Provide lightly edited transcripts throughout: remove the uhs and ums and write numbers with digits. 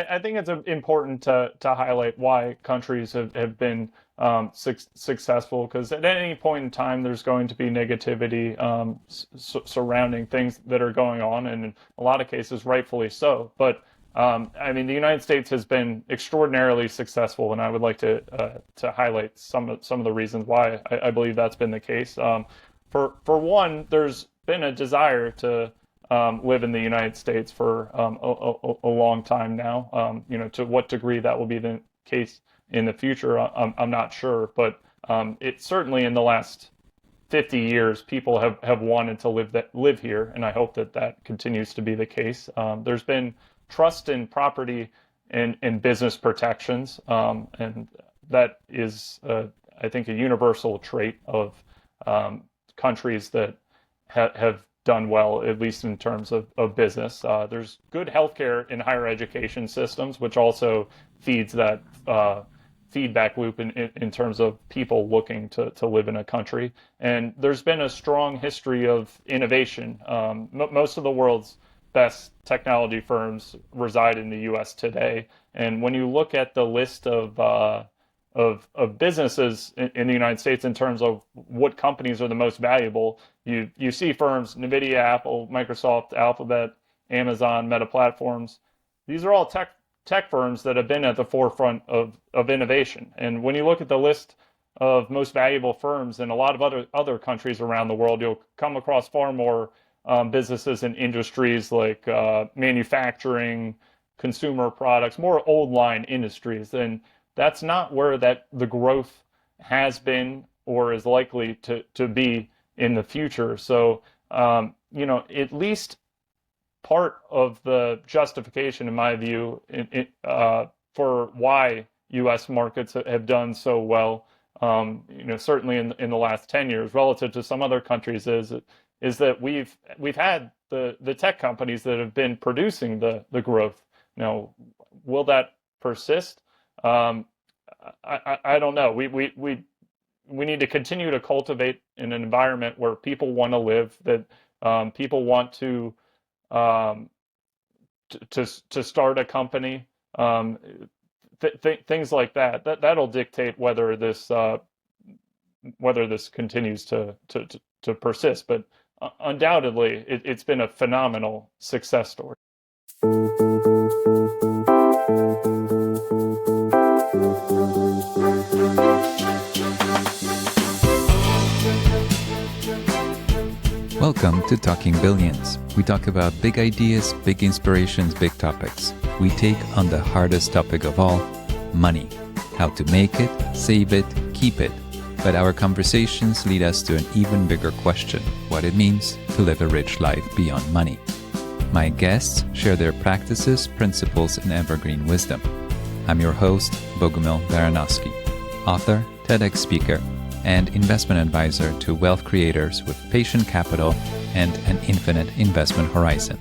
I think it's important to highlight why countries have been successful, because at any point in time there's going to be negativity surrounding things that are going on, and in a lot of cases rightfully so. But I mean, the United States has been extraordinarily successful, and I would like to highlight some of the reasons why I believe that's been the case. For one, there's been a desire to live in the United States for a long time now. To what degree that will be the case in the future, I'm not sure. But it certainly in the last 50 years, people have wanted to live here, and I hope that continues to be the case. There's been trust in property and business protections, and that is, I think, a universal trait of countries that have done well, at least in terms of business. There's good healthcare and higher education systems, which also feeds that feedback loop in terms of people looking to live in a country. And there's been a strong history of innovation. Most of the world's best technology firms reside in the U.S. today. And when you look at the list of businesses in the United States in terms of what companies are the most valuable, you see firms, NVIDIA, Apple, Microsoft, Alphabet, Amazon, Meta Platforms. These are all tech firms that have been at the forefront of innovation. And when you look at the list of most valuable firms in a lot of other countries around the world, you'll come across far more businesses and industries like manufacturing, consumer products, more old line industries. And that's not where the growth has been or is likely to be in the future. So, at least part of the justification, in my view, for why U.S. markets have done so well, certainly in the last 10 years relative to some other countries, is that we've had the tech companies that have been producing the growth. Now, will that persist? I don't know. We need to continue to cultivate in an environment where people want to live, that people want to start a company, things like that. That'll dictate whether this continues to persist. But undoubtedly, it's been a phenomenal success story. Welcome to Talking Billions. We talk about big ideas, big inspirations, big topics. We take on the hardest topic of all, money. How to make it, save it, keep it. But our conversations lead us to an even bigger question, what it means to live a rich life beyond money. My guests share their practices, principles, and evergreen wisdom. I'm your host, Bogumil Baranowski, author, TEDx speaker, and investment advisor to wealth creators with patient capital and an infinite investment horizon.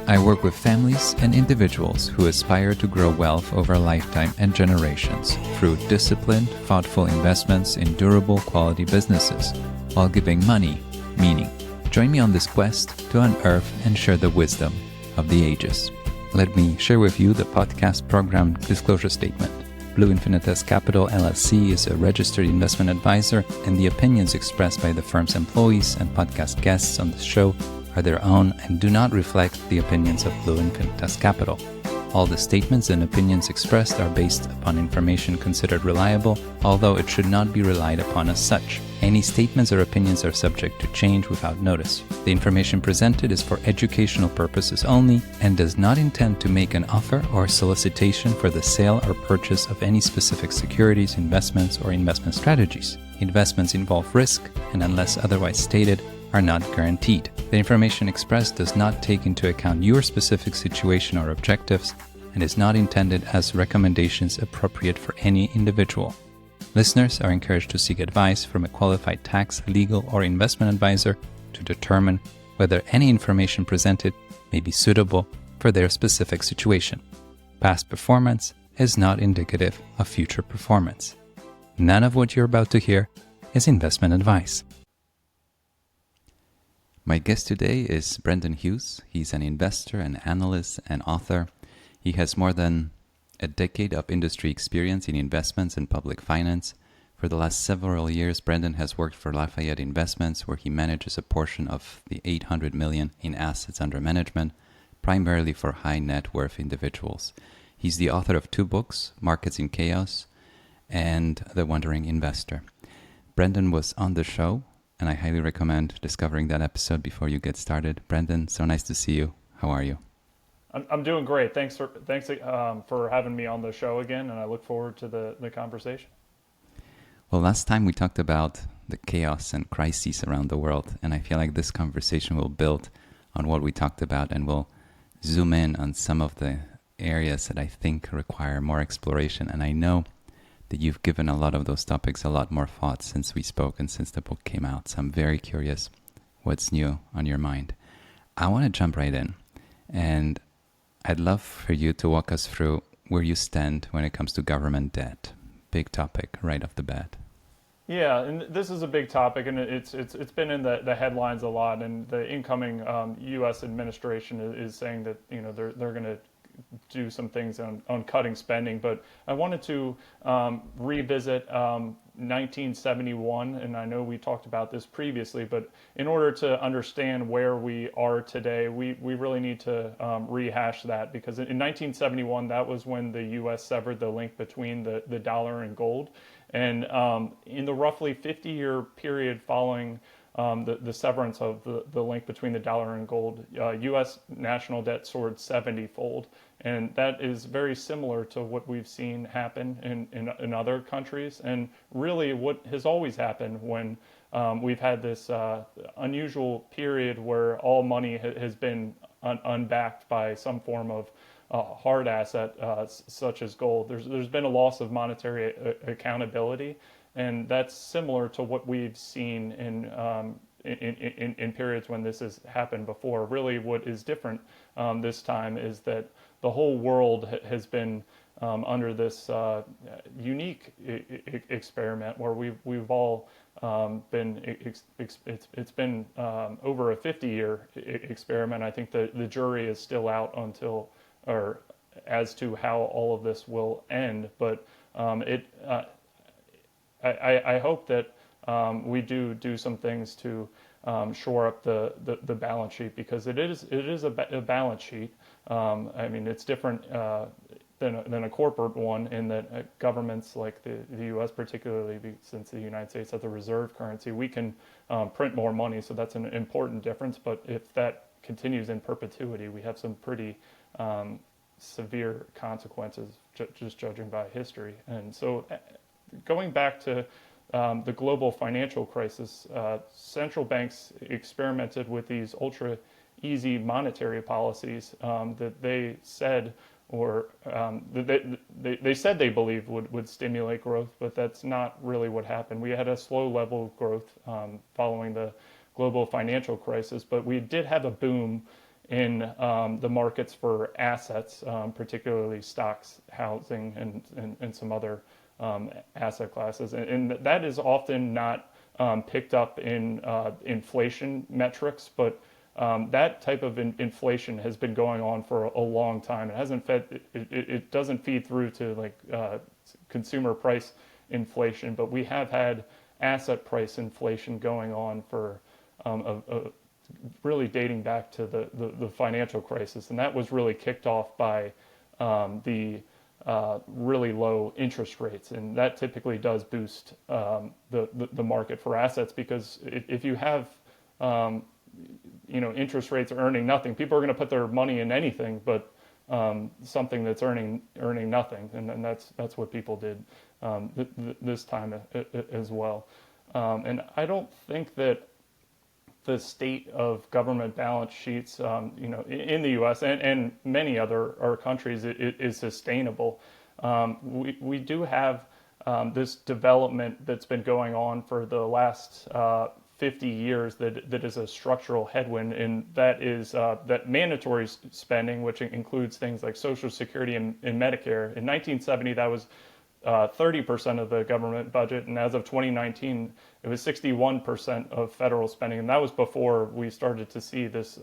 I work with families and individuals who aspire to grow wealth over a lifetime and generations through disciplined, thoughtful investments in durable quality businesses while giving money meaning. Join me on this quest to unearth and share the wisdom of the ages. Let me share with you the podcast program disclosure statement. Blue Infinitas Capital LLC is a registered investment advisor, and the opinions expressed by the firm's employees and podcast guests on the show are their own and do not reflect the opinions of Blue Infinitas Capital. All the statements and opinions expressed are based upon information considered reliable, although it should not be relied upon as such. Any statements or opinions are subject to change without notice. The information presented is for educational purposes only and does not intend to make an offer or solicitation for the sale or purchase of any specific securities, investments, or investment strategies. Investments involve risk and, unless otherwise stated, are not guaranteed. The information expressed does not take into account your specific situation or objectives and is not intended as recommendations appropriate for any individual. Listeners are encouraged to seek advice from a qualified tax, legal, or investment advisor to determine whether any information presented may be suitable for their specific situation. Past performance is not indicative of future performance. None of what you're about to hear is investment advice. My guest today is Brendan Hughes. He's an investor, an analyst, and author. He has more than a decade of industry experience in investments and public finance. For the last several years, Brendan has worked for Lafayette Investments, where he manages a portion of the $800 million in assets under management, primarily for high net worth individuals. He's the author of 2 books, Markets in Chaos and The Wandering Investor. Brendan was on the show, and I highly recommend discovering that episode before you get started. Brendan, so nice to see you. How are you? I'm doing great. Thanks for having me on the show again, and I look forward to the conversation. Well, last time we talked about the chaos and crises around the world, and I feel like this conversation will build on what we talked about and will zoom in on some of the areas that I think require more exploration. And I know that you've given a lot of those topics a lot more thought since we spoke and since the book came out. So I'm very curious what's new on your mind. I want to jump right in, and I'd love for you to walk us through where you stand when it comes to government debt. Big topic right off the bat. Yeah, and this is a big topic, and it's been in the headlines a lot. And the incoming U.S. administration is saying that they're going to do some things on cutting spending. But I wanted to revisit 1971, and I know we talked about this previously, but in order to understand where we are today, we really need to rehash that, because in 1971, that was when the U.S. severed the link between the dollar and gold. And in the roughly 50-year period following the severance of the link between the dollar and gold, U.S. national debt soared 70-fold. And that is very similar to what we've seen happen in other countries, and really what has always happened when we've had this unusual period where all money has been unbacked by some form of hard asset such as gold. There's been a loss of monetary accountability, and that's similar to what we've seen in periods when this has happened before. Really, what is different this time is that the whole world has been under this unique experiment where we've all been. It's been over a 50-year experiment. I think the jury is still out as to how all of this will end. But I hope that we do some things to shore up the balance sheet, because it is a balance sheet. I mean, it's different than a corporate one in that governments like the U.S., particularly since the United States has a reserve currency, we can print more money. So that's an important difference. But if that continues in perpetuity, we have some pretty severe consequences, just judging by history. And so going back to the global financial crisis, central banks experimented with these ultra easy monetary policies that they said they said they believed would stimulate growth, but that's not really what happened. We had a slow level of growth following the global financial crisis, but we did have a boom in the markets for assets, particularly stocks, housing, and some other asset classes. And that is often not picked up in inflation metrics, but that type of inflation has been going on for a long time. It doesn't feed through to consumer price inflation, but we have had asset price inflation going on for really dating back to the financial crisis. And that was really kicked off by the really low interest rates, and that typically does boost the market for assets, because if you have interest rates are earning nothing, people are going to put their money in anything but something that's earning nothing, and that's what people did this time as well. And I don't think that the state of government balance sheets, in the U.S. and many other countries, is sustainable. We do have this development that's been going on for the last 50 years that is a structural headwind, and that is that mandatory spending, which includes things like Social Security and Medicare. In 1970, that was 30% of the government budget, and as of 2019, it was 61% of federal spending, and that was before we started to see this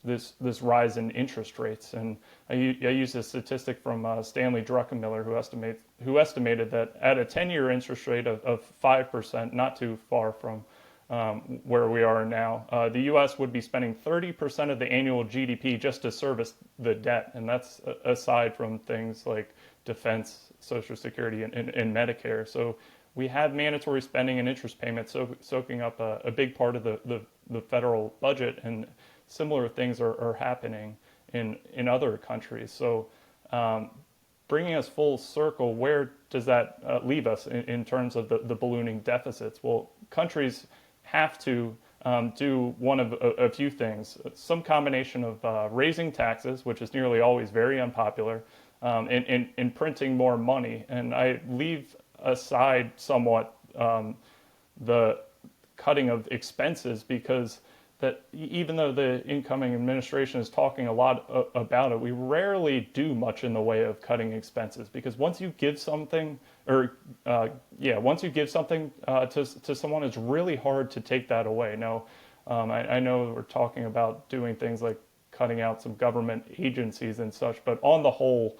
this rise in interest rates. And I use a statistic from Stanley Druckenmiller, who estimated that at a 10-year interest rate of 5%, not too far from where we are now, the U.S. would be spending 30% of the annual GDP just to service the debt, and that's aside from things like defense, Social Security, and Medicare. So we have mandatory spending and interest payments soaking up a big part of the federal budget, and similar things are happening in other countries. So bringing us full circle, where does that leave us in terms of the ballooning deficits? Well, countries have to do one of a few things, some combination of raising taxes, which is nearly always very unpopular, and printing more money. And I leave aside somewhat the cutting of expenses, because that even though the incoming administration is talking a lot about it, we rarely do much in the way of cutting expenses, because once you give something, once you give something to someone, it's really hard to take that away. Now, I know we're talking about doing things like cutting out some government agencies and such, but on the whole,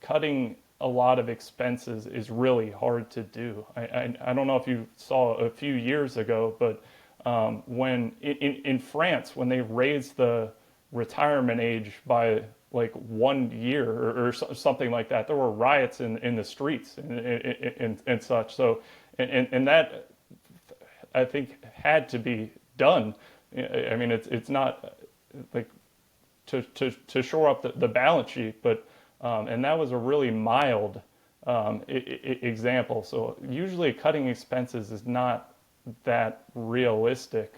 cutting a lot of expenses is really hard to do. I don't know if you saw a few years ago, but when in France, when they raised the retirement age by like 1 year or something like that, there were riots in the streets and such. So, and that I think had to be done. I mean, it's not like to shore up the balance sheet, but and that was a really mild example. So usually cutting expenses is not that realistic.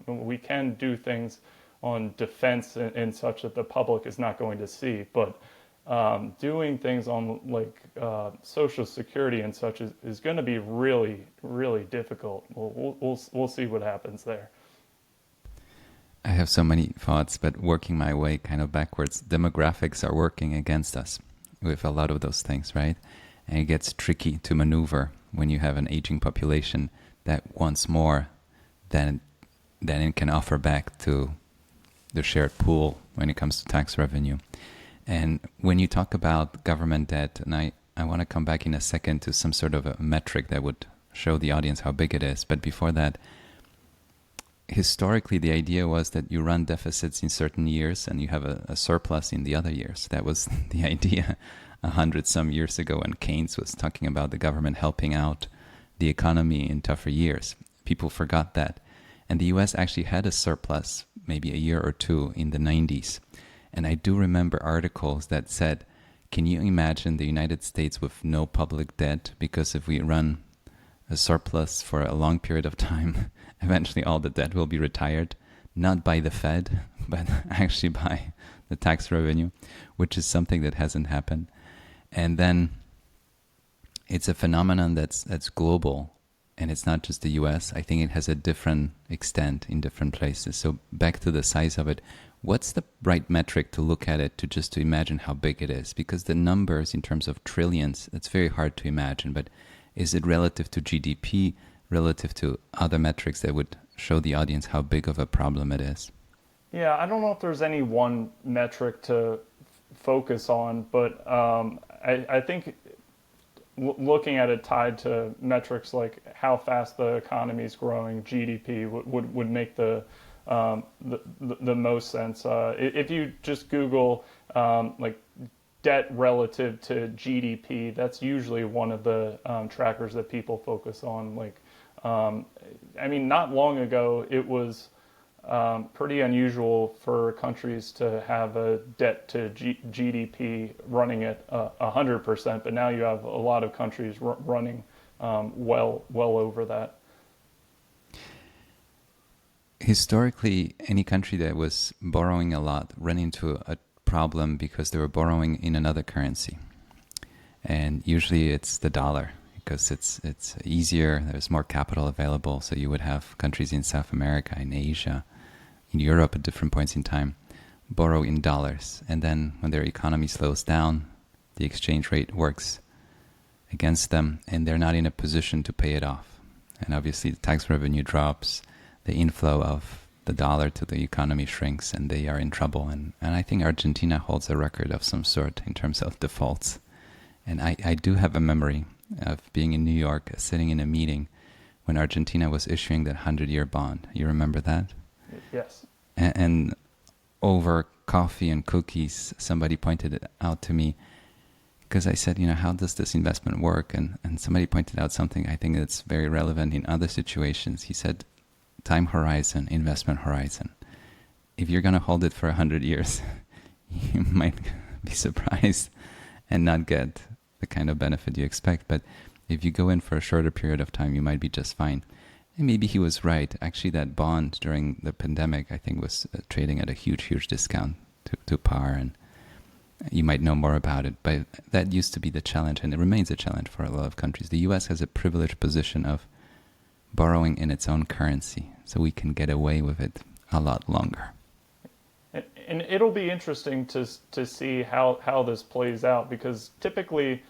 We can do things on defense and such that the public is not going to see, but doing things on like Social Security and such is going to be really, really difficult. We'll see what happens there. I have so many thoughts, but working my way kind of backwards, demographics are working against us with a lot of those things, right? And it gets tricky to maneuver when you have an aging population that wants more than it can offer back to the shared pool when it comes to tax revenue. And when you talk about government debt, and I want to come back in a second to some sort of a metric that would show the audience how big it is. But before that, historically, the idea was that you run deficits in certain years and you have a surplus in the other years. That was the idea 100-some years ago when Keynes was talking about the government helping out the economy in tougher years. People forgot that. And the US actually had a surplus maybe a year or two in the 90s. And I do remember articles that said, can you imagine the United States with no public debt? Because if we run a surplus for a long period of time, eventually all the debt will be retired, not by the Fed, but actually by the tax revenue, which is something that hasn't happened. And then it's a phenomenon that's global, and it's not just the US. I think it has a different extent in different places. So back to the size of it, what's the right metric to look at it to imagine how big it is? Because the numbers in terms of trillions, it's very hard to imagine, but is it relative to GDP, relative to other metrics that would show the audience how big of a problem it is? Yeah, I don't know if there's any one metric to focus on, but I think looking at it tied to metrics like how fast the economy is growing, GDP would make the most sense. If you just Google like debt relative to GDP, that's usually one of the trackers that people focus on. Like, I mean, not long ago, it was pretty unusual for countries to have a debt to GDP running at 100%, but now you have a lot of countries running well over that. Historically, any country that was borrowing a lot ran into a problem because they were borrowing in another currency. And usually it's the dollar, because it's easier, there's more capital available. So you would have countries in South America, in Asia, in Europe at different points in time borrow in dollars. And then when their economy slows down, the exchange rate works against them and they're not in a position to pay it off. And obviously the tax revenue drops, the inflow of the dollar to the economy shrinks and they are in trouble. And I think Argentina holds a record of some sort in terms of defaults. And I do have a memory of being in New York, sitting in a meeting when Argentina was issuing that 100-year bond. You remember that? Yes. And over coffee and cookies, somebody pointed it out to me, because I said, how does this investment work? And somebody pointed out something I think that's very relevant in other situations. He said, time horizon, investment horizon. If you're going to hold it for 100 years, you might be surprised and not get the kind of benefit you expect. But if you go in for a shorter period of time, you might be just fine. And maybe he was right. Actually, that bond during the pandemic, I think, was trading at a huge discount to par. And you might know more about it. But that used to be the challenge, and it remains a challenge for a lot of countries. The U.S. has a privileged position of borrowing in its own currency, so we can get away with it a lot longer. And it'll be interesting to see how this plays out, because typically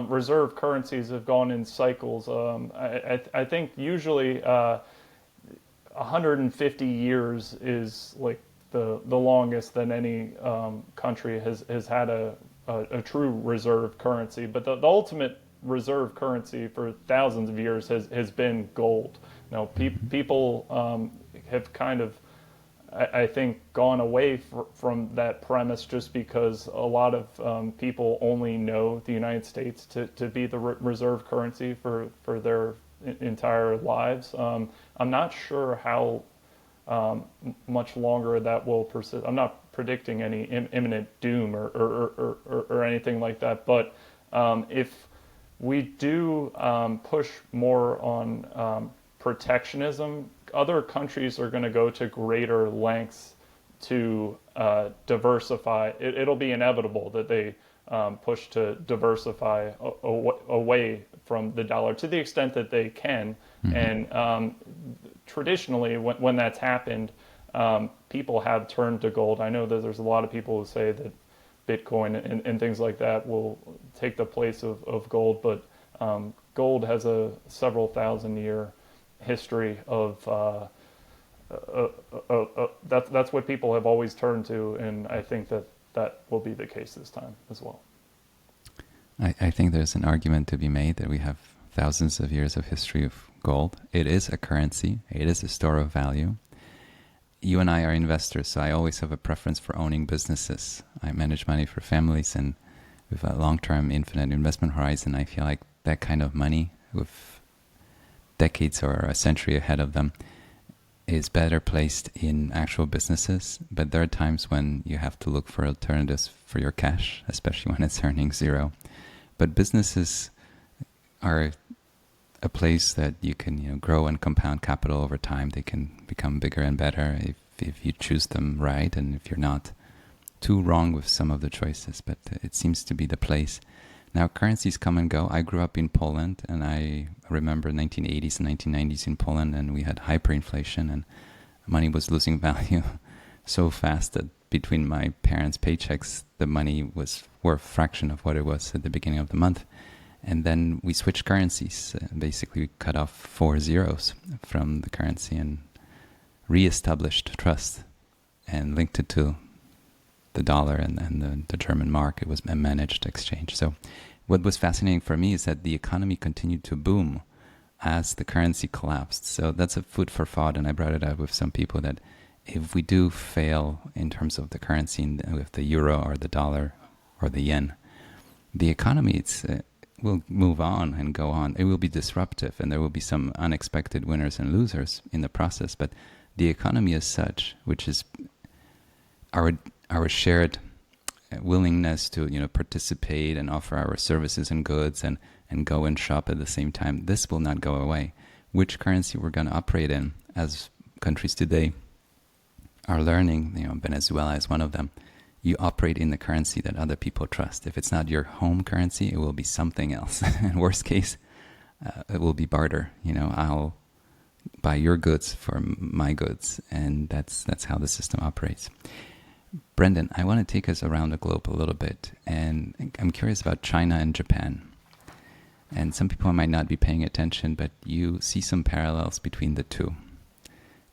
reserve currencies have gone in cycles. I think usually 150 years is like the longest that any country has had a true reserve currency. But the ultimate reserve currency for thousands of years has been gold. People have kind of, I think, gone away from that premise just because a lot of people only know the United States to be the reserve currency for their entire lives. I'm not sure how much longer that will persist. I'm not predicting any imminent doom or anything like that, but if we do push more on protectionism, other countries are going to go to greater lengths to diversify. It'll be inevitable that they push to diversify away from the dollar to the extent that they can. Mm-hmm. And traditionally, when that's happened, people have turned to gold. I know that there's a lot of people who say that Bitcoin and things like that will take the place of gold, but gold has a several thousand-year history of that's what people have always turned to, and I think that will be the case this time as well. I think there's an argument to be made that we have thousands of years of history of gold. It is a currency. It is a store of value. You and I are investors, so I always have a preference for owning businesses. I manage money for families, and with a long-term infinite investment horizon, I feel like that kind of money with decades or a century ahead of them is better placed in actual businesses. But there are times when you have to look for alternatives for your cash, especially when it's earning zero. But businesses are a place that you can grow and compound capital over time. They can become bigger and better if you choose them right, and if you're not too wrong with some of the choices. But it seems to be the place. Now, currencies come and go. I grew up in Poland, and I remember 1980s and 1990s in Poland, and we had hyperinflation, and money was losing value so fast that between my parents' paychecks, the money was worth a fraction of what it was at the beginning of the month. And then we switched currencies. Basically, we cut off 4 zeros from the currency and reestablished trust and linked it to the dollar and the German mark. It was a managed exchange. So what was fascinating for me is that the economy continued to boom as the currency collapsed. So that's a food for thought, and I brought it up with some people that if we do fail in terms of the currency with the euro or the dollar or the yen, the economy will move on and go on. It will be disruptive, and there will be some unexpected winners and losers in the process. But the economy as such, which is our shared willingness to participate and offer our services and goods and go and shop at the same time, this will not go away. Which currency we're going to operate in, as countries today are learning, Venezuela is one of them, you operate in the currency that other people trust. If it's not your home currency, it will be something else. In worst case, it will be barter. I'll buy your goods for my goods, and that's how the system operates. Brendan, I want to take us around the globe a little bit, and I'm curious about China and Japan. And some people might not be paying attention, but you see some parallels between the two.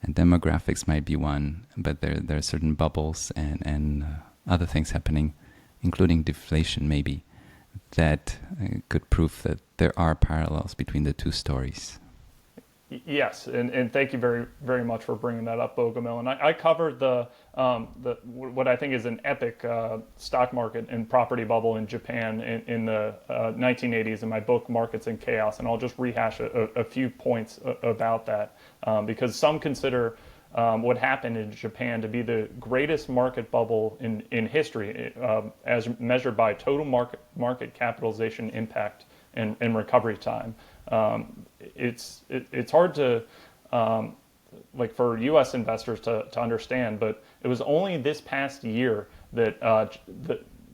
And demographics might be one, but there are certain bubbles and other things happening, including deflation maybe, that could prove that there are parallels between the two stories. Yes, and thank you very, very much for bringing that up, Bogomil. And I covered the what I think is an epic stock market and property bubble in Japan in the 1980s in my book, Markets in Chaos. And I'll just rehash a few points about that because some consider what happened in Japan to be the greatest market bubble in history as measured by total market capitalization impact and recovery time. It's hard to like for U.S. investors to understand, but it was only this past year that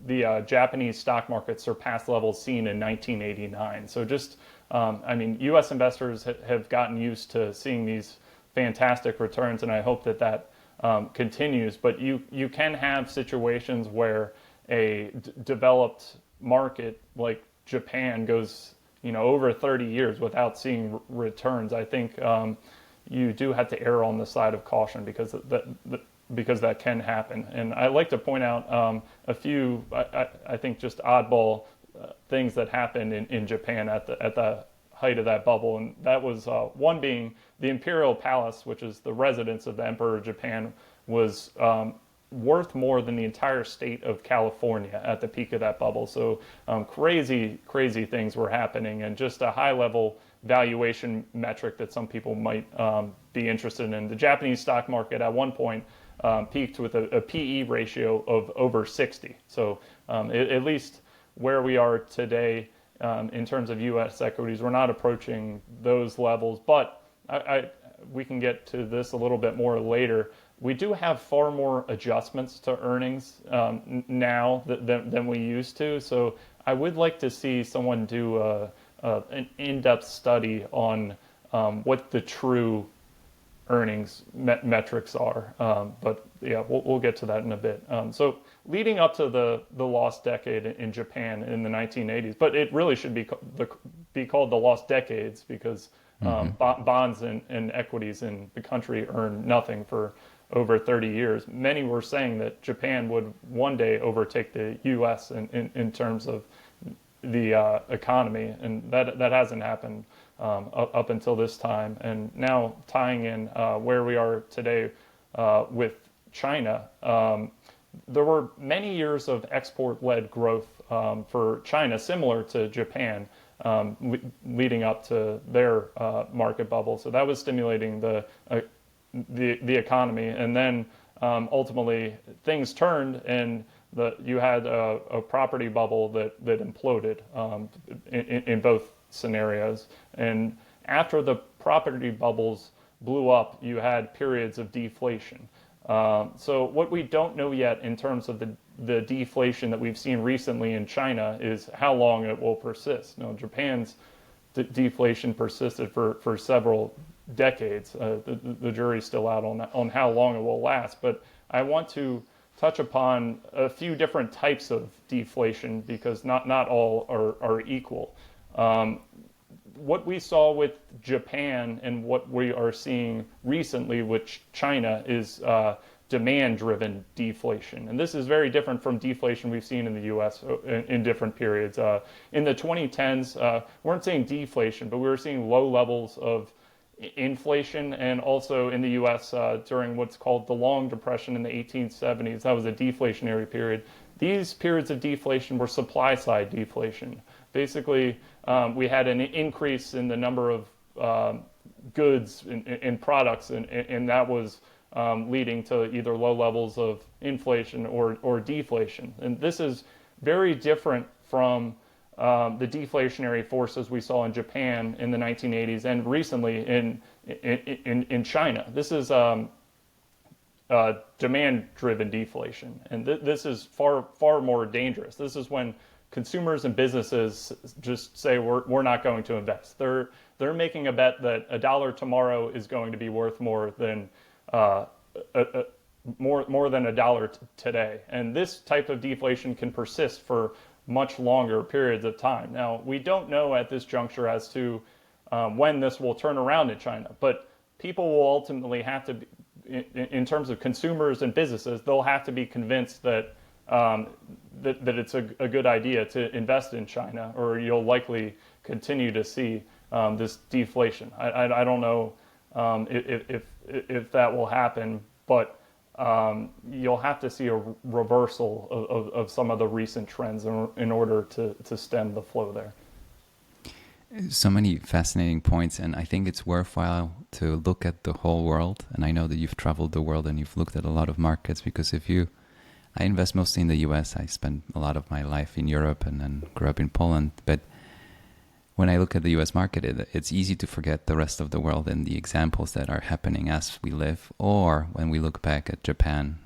the Japanese stock market surpassed levels seen in 1989. So just I mean, U.S. investors have gotten used to seeing these fantastic returns, and I hope that continues. But you can have situations where a developed market like Japan goes over 30 years without seeing returns. I think you do have to err on the side of caution because that can happen. And I like to point out a few, I think, just oddball things that happened in Japan at the height of that bubble. And that was one being the Imperial Palace, which is the residence of the Emperor of Japan, was worth more than the entire state of California at the peak of that bubble. So crazy things were happening, and just a high level valuation metric that some people might be interested in. The Japanese stock market at one point peaked with a PE ratio of over 60. So at least where we are today in terms of U.S. equities, we're not approaching those levels, but we can get to this a little bit more later. We do have far more adjustments to earnings now than we used to. So I would like to see someone do an in-depth study on what the true earnings metrics are. But yeah, we'll get to that in a bit. So leading up to the lost decade in Japan in the 1980s, but it really should be called the lost decades because bonds and equities in the country earned nothing for over 30 years. Many were saying that Japan would one day overtake the U.S. in terms of the economy, and that hasn't happened up until this time. And now tying in where we are today with China, there were many years of export-led growth for China, similar to Japan, leading up to their market bubble. So that was stimulating the economy, and then ultimately things turned, and you had a property bubble that imploded in both scenarios. And after the property bubbles blew up, you had periods of deflation. So what we don't know yet in terms of the deflation that we've seen recently in China is how long it will persist. Now, Japan's deflation persisted for several decades. The jury's still out on how long it will last, but I want to touch upon a few different types of deflation because not all are equal. What we saw with Japan and what we are seeing recently with China is demand-driven deflation. And this is very different from deflation we've seen in the U.S. in different periods. In the 2010s, we weren't seeing deflation, but we were seeing low levels of inflation, and also in the U.S. During what's called the Long Depression in the 1870s. That was a deflationary period. These periods of deflation were supply-side deflation. Basically, we had an increase in the number of goods and products, and that was leading to either low levels of inflation or deflation. And this is very different from the deflationary forces we saw in Japan in the 1980s and recently in China. This is demand-driven deflation, and this is far more dangerous. This is when consumers and businesses just say we're not going to invest. They're making a bet that $1 tomorrow is going to be worth more than more than $1 today, and this type of deflation can persist for much longer periods of time. Now, we don't know at this juncture as to when this will turn around in China, but people will ultimately have to be, in terms of consumers and businesses, they'll have to be convinced that that it's a good idea to invest in China, or you'll likely continue to see this deflation. I don't know if that will happen, but you'll have to see a reversal of some of the recent trends in order to stem the flow there. So many fascinating points, and I think it's worthwhile to look at the whole world. And I know that you've traveled the world and you've looked at a lot of markets, because I invest mostly in the US. I spent a lot of my life in Europe and then grew up in Poland. But when I look at the US market, it's easy to forget the rest of the world and the examples that are happening as we live, or when we look back at Japan,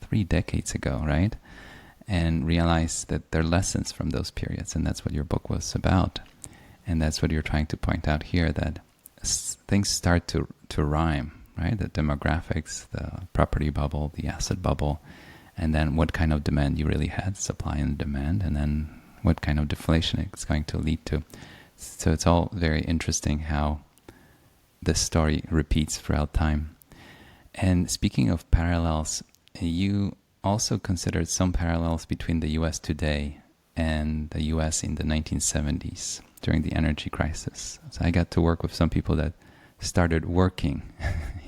3 decades ago, right? And realize that there are lessons from those periods. And that's what your book was about. And that's what you're trying to point out here, that things start to rhyme, right? The demographics, the property bubble, the asset bubble, and then what kind of demand you really had, supply and demand, and then what kind of deflation it's going to lead to. So it's all very interesting how this story repeats throughout time. And speaking of parallels, you also considered some parallels between the US today and the US in the 1970s. During the energy crisis. So I got to work with some people that started working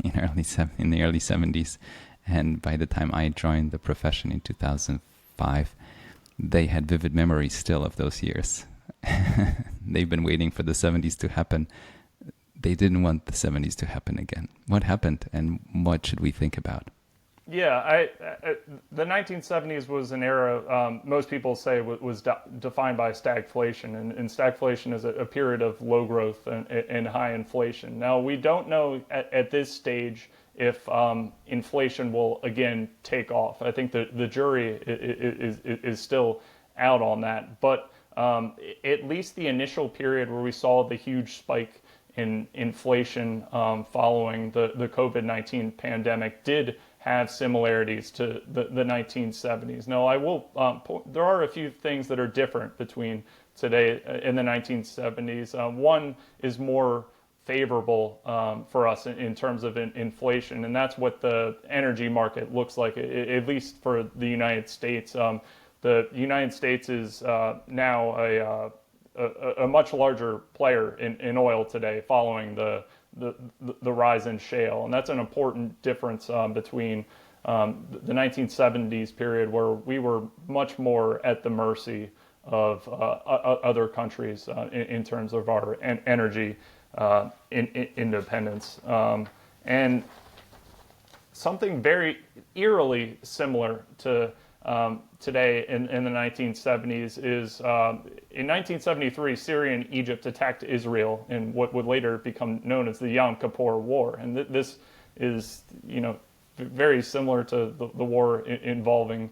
in the early 70s. And by the time I joined the profession in 2005, they had vivid memories still of those years. They've been waiting for the 70s to happen. They didn't want the 70s to happen again. What happened, and what should we think about? Yeah, the 1970s was an era most people say was defined by stagflation, and stagflation is a period of low growth and high inflation. Now, we don't know at this stage if inflation will again take off. I think the jury is still out on that, but at least the initial period where we saw the huge spike in inflation following the COVID-19 pandemic did have similarities to the 1970s. Now, I will there are a few things that are different between today and the 1970s. One is more favorable for us in terms of inflation, and that's what the energy market looks like, at least for the United States. The United States is now a much larger player in oil today, following the rise in shale, and that's an important difference between the 1970s period, where we were much more at the mercy of other countries in terms of our energy independence, and something very eerily similar to today in the 1970s is in 1973, Syria and Egypt attacked Israel in what would later become known as the Yom Kippur War, and this is very similar to the war involving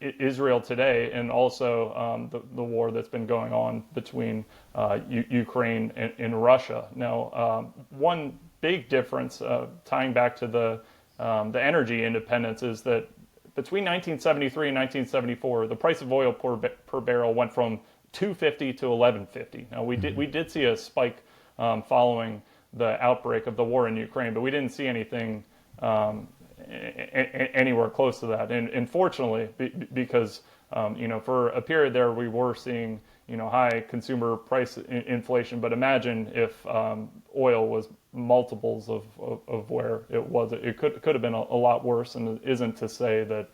Israel today, and also the war that's been going on between Ukraine and Russia. Now, one big difference tying back to the energy independence is that between 1973 and 1974, the price of oil per barrel went from $2.50 to $11.50. Now, we did see a spike following the outbreak of the war in Ukraine, but we didn't see anything anywhere close to that. And fortunately, because for a period there, we were seeing high consumer price inflation. But imagine if oil was multiples of where it was. It could have been a lot worse, and it isn't to say that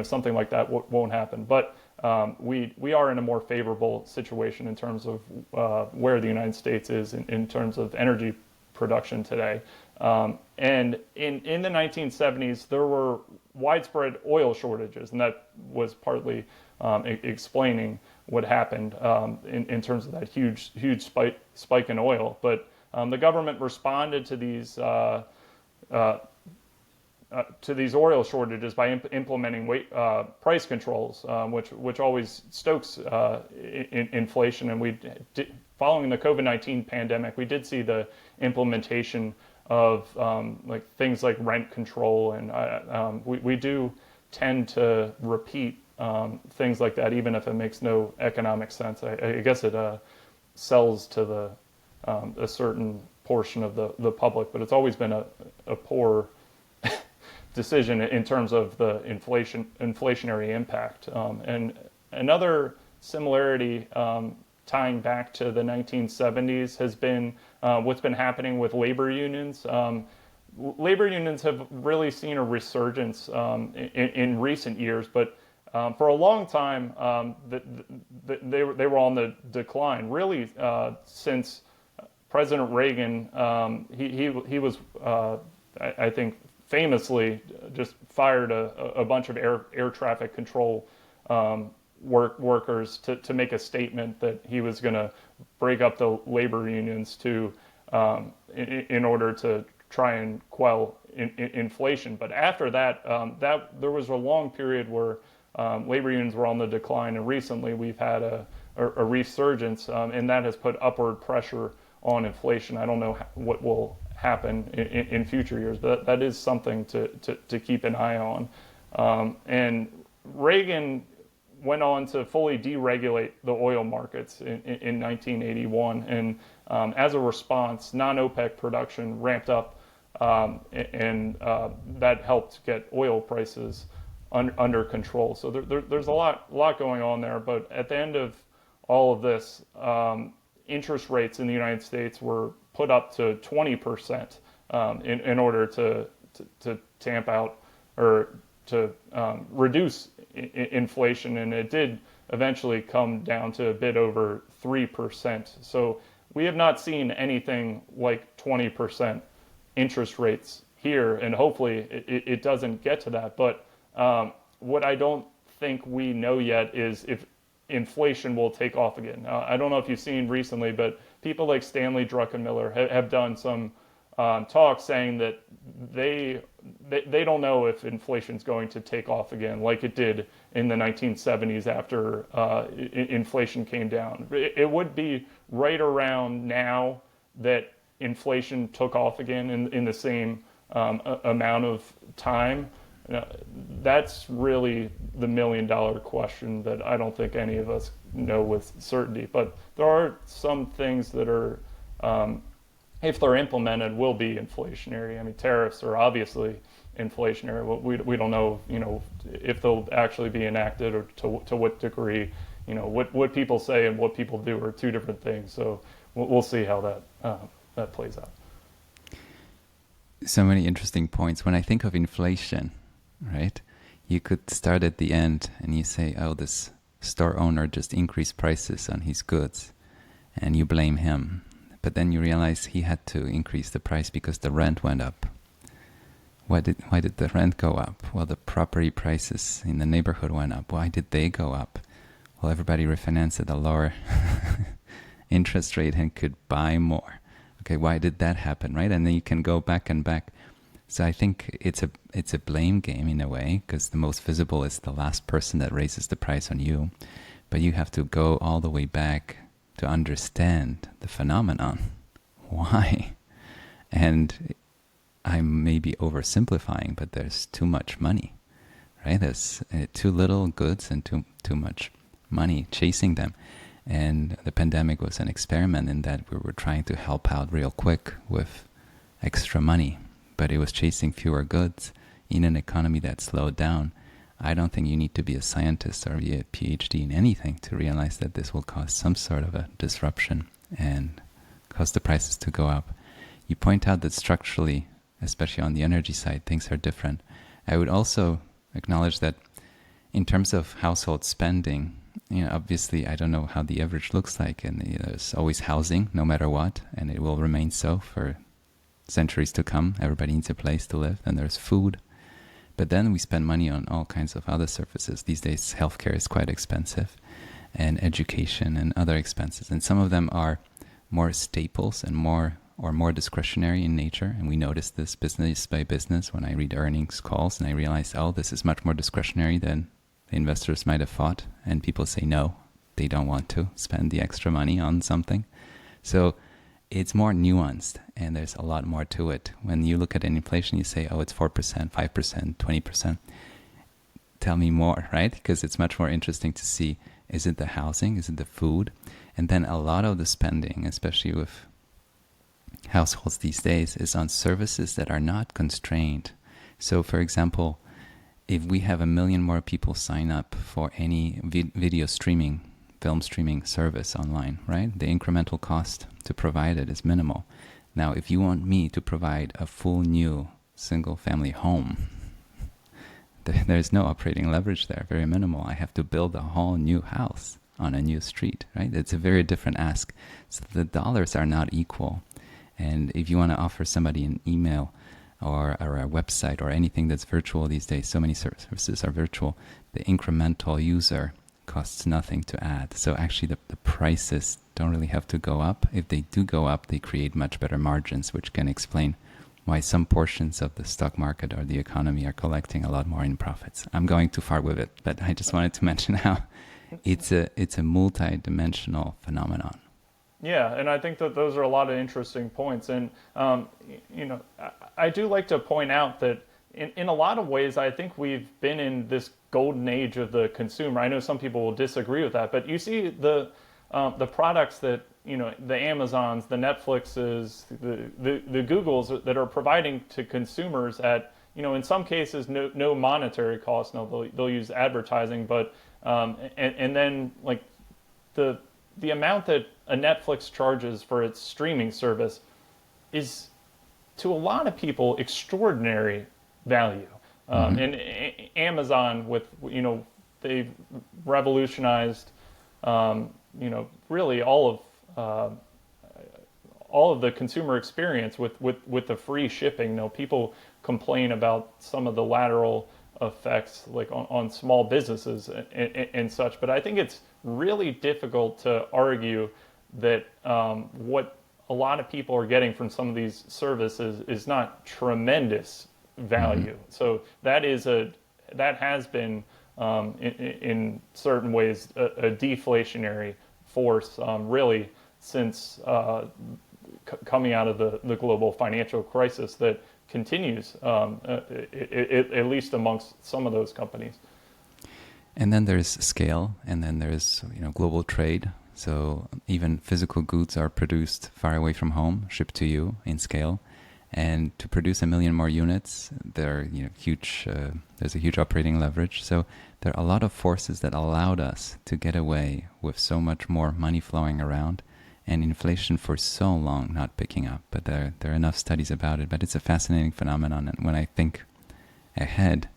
something like that won't happen. But we are in a more favorable situation in terms of where the United States is in terms of energy production today. And in the 1970s, there were widespread oil shortages, and that was partly explaining what happened in terms of that huge spike in oil. But the government responded to these oil shortages by implementing price controls, which always stokes inflation. And following the COVID-19 pandemic, we did see the implementation of things like rent control, and we do tend to repeat things like that, even if it makes no economic sense. I guess it sells to a certain portion of the public, but it's always been a poor decision in terms of the inflationary impact. And another similarity tying back to the 1970s has been what's been happening with labor unions. Labor unions have really seen a resurgence in recent years, but for a long time they were on the decline. Really, since President Reagan, he was, I think, famously just fired a bunch of air traffic control workers to make a statement that he was going to break up the labor unions in order to try and quell inflation. But after that, there was a long period where labor unions were on the decline, and recently we've had a resurgence, and that has put upward pressure on inflation. I don't know what will happen in future years, but that is something to keep an eye on. And Reagan went on to fully deregulate the oil markets in 1981, and as a response, non-OPEC production ramped up, and that helped get oil prices under control. So there's a lot going on there, but at the end of all of this, interest rates in the United States were put up to 20% in order to tamp out or to reduce inflation, and it did eventually come down to a bit over 3%. So we have not seen anything like 20% interest rates here, and hopefully it doesn't get to that. But what I don't think we know yet is if inflation will take off again. I don't know if you've seen recently, but people like Stanley Druckenmiller have done some talk saying that they don't know if inflation's going to take off again like it did in the 1970s after inflation came down. It would be right around now that inflation took off again in the same amount of time. That's really the $1 million question that I don't think any of us know with certainty. But there are some things that are, if they're implemented, will be inflationary. I mean, tariffs are obviously inflationary. We don't know, if they'll actually be enacted or to what degree. What people say and what people do are two different things. So we'll see how that plays out. So many interesting points. When I think of inflation, right, you could start at the end and you say, oh, this store owner just increased prices on his goods, and you blame him. But then you realize he had to increase the price because the rent went up. Why did the rent go up? Well, the property prices in the neighborhood went up. Why did they go up? Well, everybody refinanced at a lower interest rate and could buy more. Okay, why did that happen, right? And then you can go back and back. So I think it's a blame game in a way, because the most visible is the last person that raises the price on you. But you have to go all the way back to understand the phenomenon. Why? And I'm maybe oversimplifying, but there's too much money, right? There's too little goods and too much money chasing them. And the pandemic was an experiment in that we were trying to help out real quick with extra money, but it was chasing fewer goods in an economy that slowed down. I don't think you need to be a scientist or be a PhD in anything to realize that this will cause some sort of a disruption and cause the prices to go up. You point out that structurally, especially on the energy side, things are different. I would also acknowledge that in terms of household spending, obviously I don't know how the average looks like, and there's always housing no matter what, and it will remain so for centuries to come. Everybody needs a place to live, and there's food. But then we spend money on all kinds of other services. These days, healthcare is quite expensive, and education and other expenses. And some of them are more staples and more discretionary in nature. And we notice this business by business when I read earnings calls, and I realize, oh, this is much more discretionary than the investors might have thought. And people say no, they don't want to spend the extra money on something. So it's more nuanced, and there's a lot more to it. When you look at inflation, you say, oh, it's 4%, 5%, 20%. Tell me more, right? Because it's much more interesting to see, is it the housing? Is it the food? And then a lot of the spending, especially with households these days is on services that are not constrained. So, for example, if we have 1 million more people sign up for any video streaming, film streaming service online, right? The incremental cost to provide it is minimal. Now, if you want me to provide a full new single-family home, there's no operating leverage there, very minimal. I have to build a whole new house on a new street, right? It's a very different ask. So the dollars are not equal. And if you want to offer somebody an email or a website or anything that's virtual these days, so many services are virtual, the incremental user costs nothing to add. So actually the prices don't really have to go up. If they do go up, they create much better margins, which can explain why some portions of the stock market or the economy are collecting a lot more in profits. I'm going too far with it, but I just wanted to mention how it's a multi-dimensional phenomenon. Yeah, and I think that those are a lot of interesting points. And, I do like to point out that in a lot of ways, I think we've been in this golden age of the consumer. I know some people will disagree with that, but you see the products that, the Amazons, the Netflixes, the Googles that are providing to consumers at, in some cases, no monetary cost. No, they'll use advertising, but, and then like the amount that a Netflix charges for its streaming service is, to a lot of people, extraordinary value. And Amazon, with they've revolutionized, really all of the consumer experience with the free shipping. People complain about some of the lateral effects, like on small businesses and such, but I think it's really difficult to argue that what a lot of people are getting from some of these services is not tremendous value. So that has been in certain ways a deflationary force, really, since coming out of the global financial crisis that continues, at least amongst some of those companies. And then there's scale, and then there's global trade. So even physical goods are produced far away from home, shipped to you in scale. And to produce 1 million more units, there's a huge operating leverage. So there are a lot of forces that allowed us to get away with so much more money flowing around, and inflation for so long not picking up. But there are enough studies about it. But it's a fascinating phenomenon. And when I think ahead,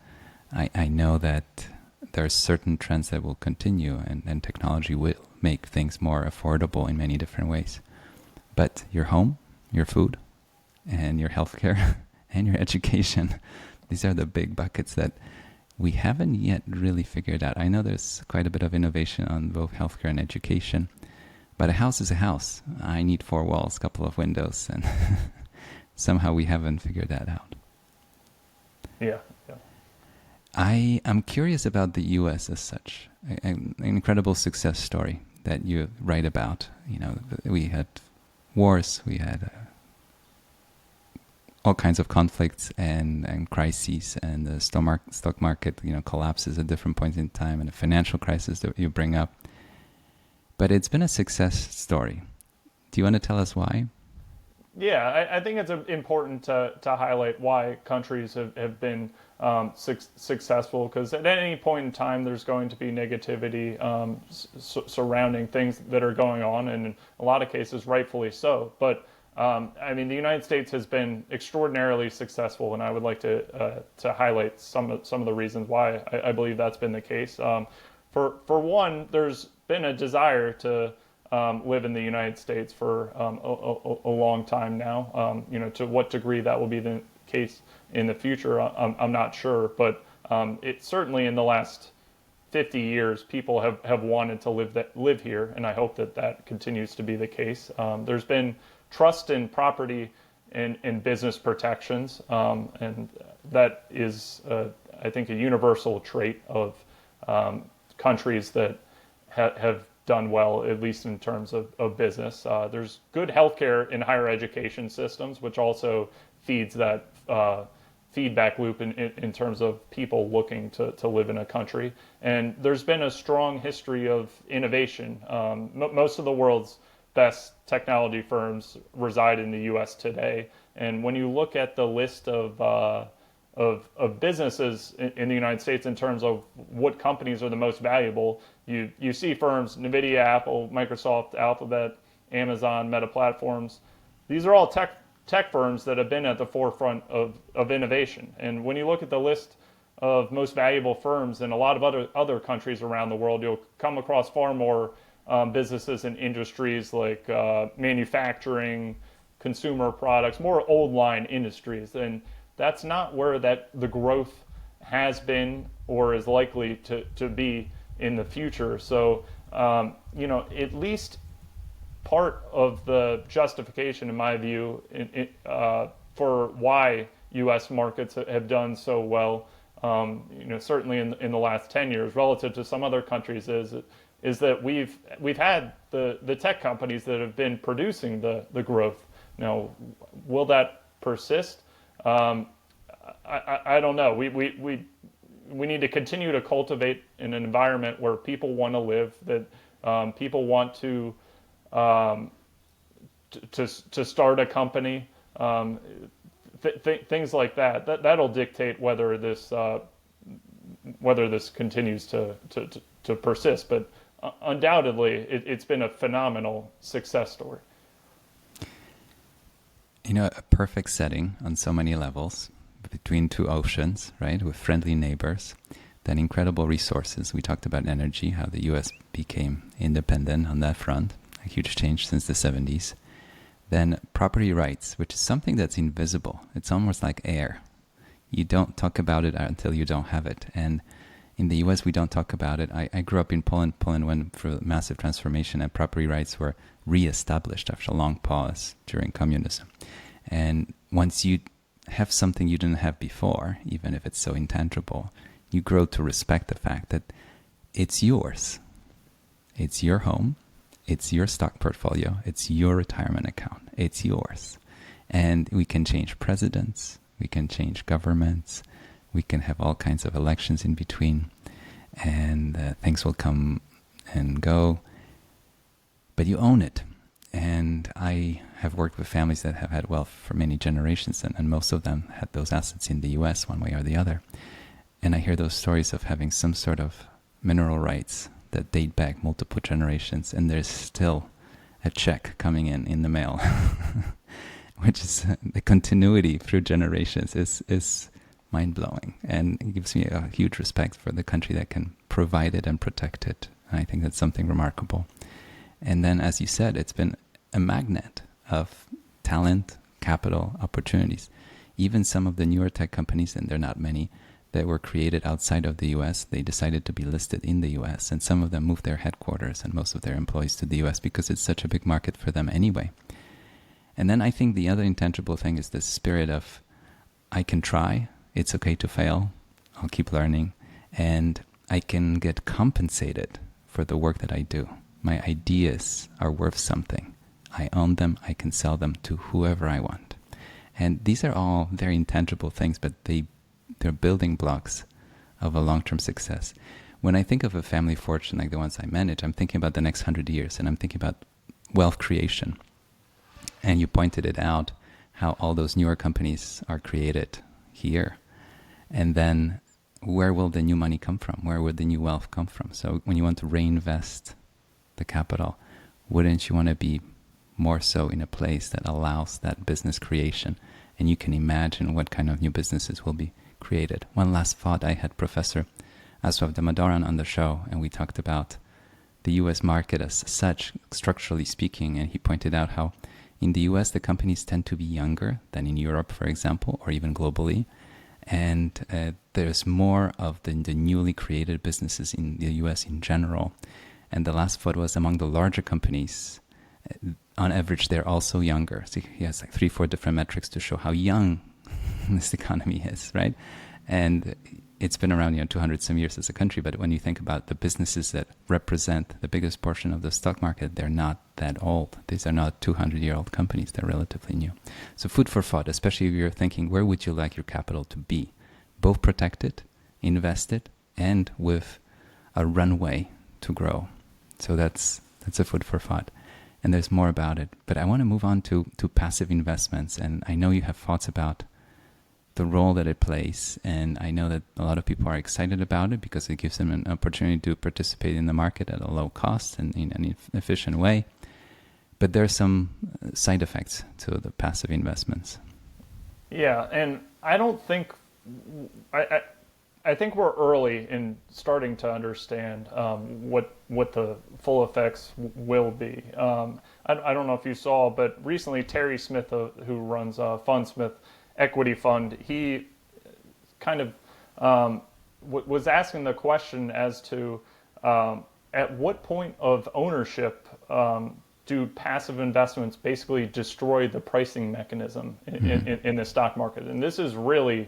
I know that there are certain trends that will continue, and technology will make things more affordable in many different ways. But your home, your food, and your healthcare and your education, these are the big buckets that we haven't yet really figured out. I know there's quite a bit of innovation on both healthcare and education, but a house is a house. I need 4 walls, a couple of windows, and somehow we haven't figured that out. Yeah. I am curious about the U.S. as such, an incredible success story that you write about. We had wars, we had all kinds of conflicts and crises, and the stock market collapses at different points in time, and a financial crisis that you bring up. But it's been a success story. Do you want to tell us why? Yeah, I think it's important to highlight why countries have been successful, because at any point in time there's going to be negativity surrounding things that are going on, and in a lot of cases rightfully so. But the United States has been extraordinarily successful, and I would like to highlight some of the reasons why I believe that's been the case. For one, there's been a desire to live in the United States for a long time now. To what degree that will be the case in the future, I'm not sure. But it certainly in the last 50 years, people have wanted to live here, and I hope that continues to be the case. There's been trust in property and business protections, and that is, I think, a universal trait of countries that have done well, at least in terms of business. There's good healthcare and higher education systems, which also feeds that feedback loop in terms of people looking to live in a country. And there's been a strong history of innovation. Most of the world's best technology firms reside in the U.S. today. And when you look at the list of businesses in the United States in terms of what companies are the most valuable, you see firms, NVIDIA, Apple, Microsoft, Alphabet, Amazon, Meta Platforms. These are all tech firms that have been at the forefront of innovation. And when you look at the list of most valuable firms in a lot of other countries around the world, you'll come across far more businesses and industries like manufacturing, consumer products, more old line industries. And that's not where the growth has been or is likely to be in the future. So, at least part of the justification, in my view, for why U.S. markets have done so well, certainly in the last 10 years relative to some other countries, is that we've had the tech companies that have been producing the growth. Now, will that persist? I don't know. We need to continue to cultivate in an environment where people want to live, that people want to start a company, things like that. That'll dictate whether this continues to persist. But undoubtedly, it's been a phenomenal success story. A perfect setting on so many levels, between two oceans, right, with friendly neighbors, then incredible resources. We talked about energy, how the U.S. became independent on that front, a huge change since the 70s. Then property rights, which is something that's invisible. It's almost like air. You don't talk about it until you don't have it. And in the U.S., we don't talk about it. I grew up in Poland. Poland went through a massive transformation, and property rights were reestablished after a long pause during communism. And once you have something you didn't have before, even if it's so intangible, you grow to respect the fact that it's yours. It's your home. It's your stock portfolio. It's your retirement account. It's yours. And we can change presidents. We can change governments. We can have all kinds of elections in between. And things will come and go. But you own it. And I have worked with families that have had wealth for many generations, and most of them had those assets in the U.S. one way or the other. And I hear those stories of having some sort of mineral rights that date back multiple generations, and there's still a check coming in the mail, which is the continuity through generations is mind-blowing. And it gives me a huge respect for the country that can provide it and protect it. And I think that's something remarkable. And then, as you said, it's been a magnet of talent, capital, opportunities. Even some of the newer tech companies, and they're not many, that were created outside of the U.S., they decided to be listed in the U.S. And some of them moved their headquarters and most of their employees to the U.S. because it's such a big market for them anyway. And then I think the other intangible thing is this spirit of, I can try, it's okay to fail, I'll keep learning, and I can get compensated for the work that I do. My ideas are worth something. I own them. I can sell them to whoever I want. And these are all very intangible things, but they're building blocks of a long-term success. When I think of a family fortune like the ones I manage, I'm thinking about the next 100 years, and I'm thinking about wealth creation. And you pointed it out, how all those newer companies are created here. And then where will the new money come from? Where will the new wealth come from? So when you want to reinvest the capital, wouldn't you want to be more so in a place that allows that business creation? And you can imagine what kind of new businesses will be created. One last thought, I had Professor Aswath Damodaran on the show, and we talked about the U.S. market as such, structurally speaking, and he pointed out how in the U.S. the companies tend to be younger than in Europe, for example, or even globally. And there's more of the newly created businesses in the U.S. in general. And the last thought was among the larger companies, on average, they're also younger. So he has like 3-4 different metrics to show how young this economy is, right? And it's been around 200 some years as a country, but when you think about the businesses that represent the biggest portion of the stock market, they're not that old. These are not 200-year-old companies. They're relatively new. So food for thought, especially if you're thinking, where would you like your capital to be? Both protected, invested, and with a runway to grow. So that's a food for thought. and there's more about it. But I want to move on to passive investments, and I know you have thoughts about the role that it plays, and I know that a lot of people are excited about it because it gives them an opportunity to participate in the market at a low cost and in an efficient way. But there are some side effects to the passive investments. Yeah, and I don't think I think we're early in starting to understand what the full effects will be. I don't know if you saw, but recently Terry Smith, who runs Fundsmith Equity Fund, he kind of was asking the question as to at what point of ownership do passive investments basically destroy the pricing mechanism in the stock market? And this is really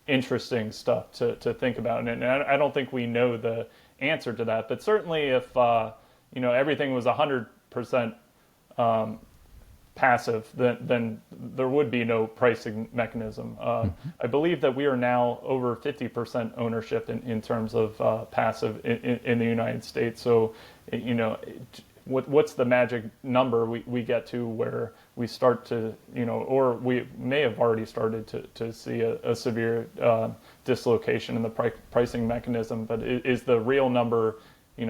interesting stuff to think about. And I don't think we know the answer to that. But certainly if everything was 100% passive, then there would be no pricing mechanism. I believe that we are now over 50% ownership in terms of passive in the United States. So, what's the magic number we get to where we start to, or we may have already started to see a severe dislocation in the pricing mechanism, but is the real number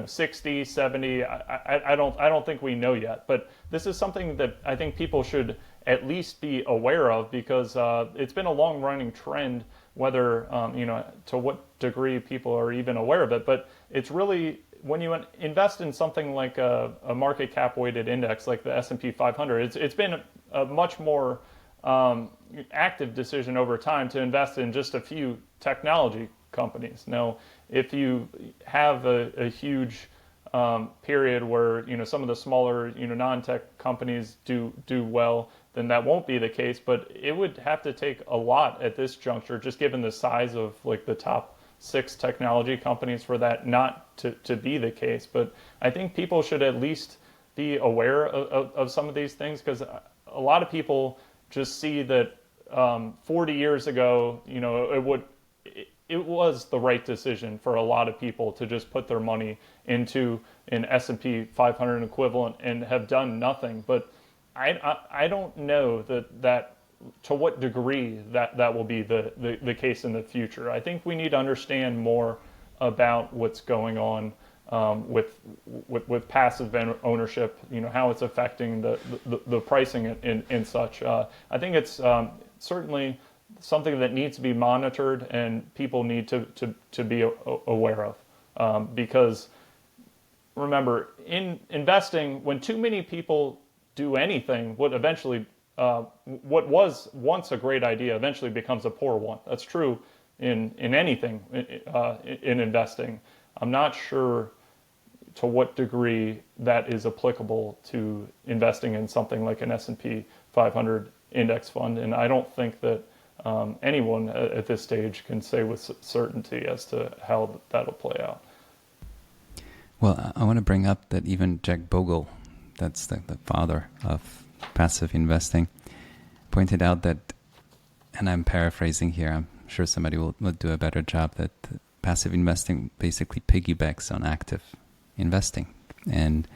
60, 70? I don't think we know yet, but this is something that I think people should at least be aware of, because it's been a long running trend, whether to what degree people are even aware of it. But it's really, when you invest in something like a market cap weighted index like the S&P 500, it's been a much more active decision over time to invest in just a few technology companies. Now, if you have a huge period where some of the smaller non-tech companies do well, then that won't be the case. But it would have to take a lot at this juncture, just given the size of like the top 6 technology companies, for that not to be the case. But I think people should at least be aware of some of these things, because a lot of people just see that 40 years ago, it was the right decision for a lot of people to just put their money into an S&P 500 equivalent and have done nothing. But I don't know that to what degree that will be the case in the future. I think we need to understand more about what's going on with passive ownership, how it's affecting the pricing and such. I think it's certainly something that needs to be monitored and people need to be aware of. Because remember, in investing, when too many people do anything, what was once a great idea eventually becomes a poor one. That's true in anything in investing. I'm not sure to what degree that is applicable to investing in something like an S&P 500 index fund, and I don't think that anyone at this stage can say with certainty as to how that'll play out. Well, I want to bring up that even Jack Bogle, that's the father of passive investing, pointed out that, and I'm paraphrasing here, I'm sure somebody will do a better job, that passive investing basically piggybacks on active investing. And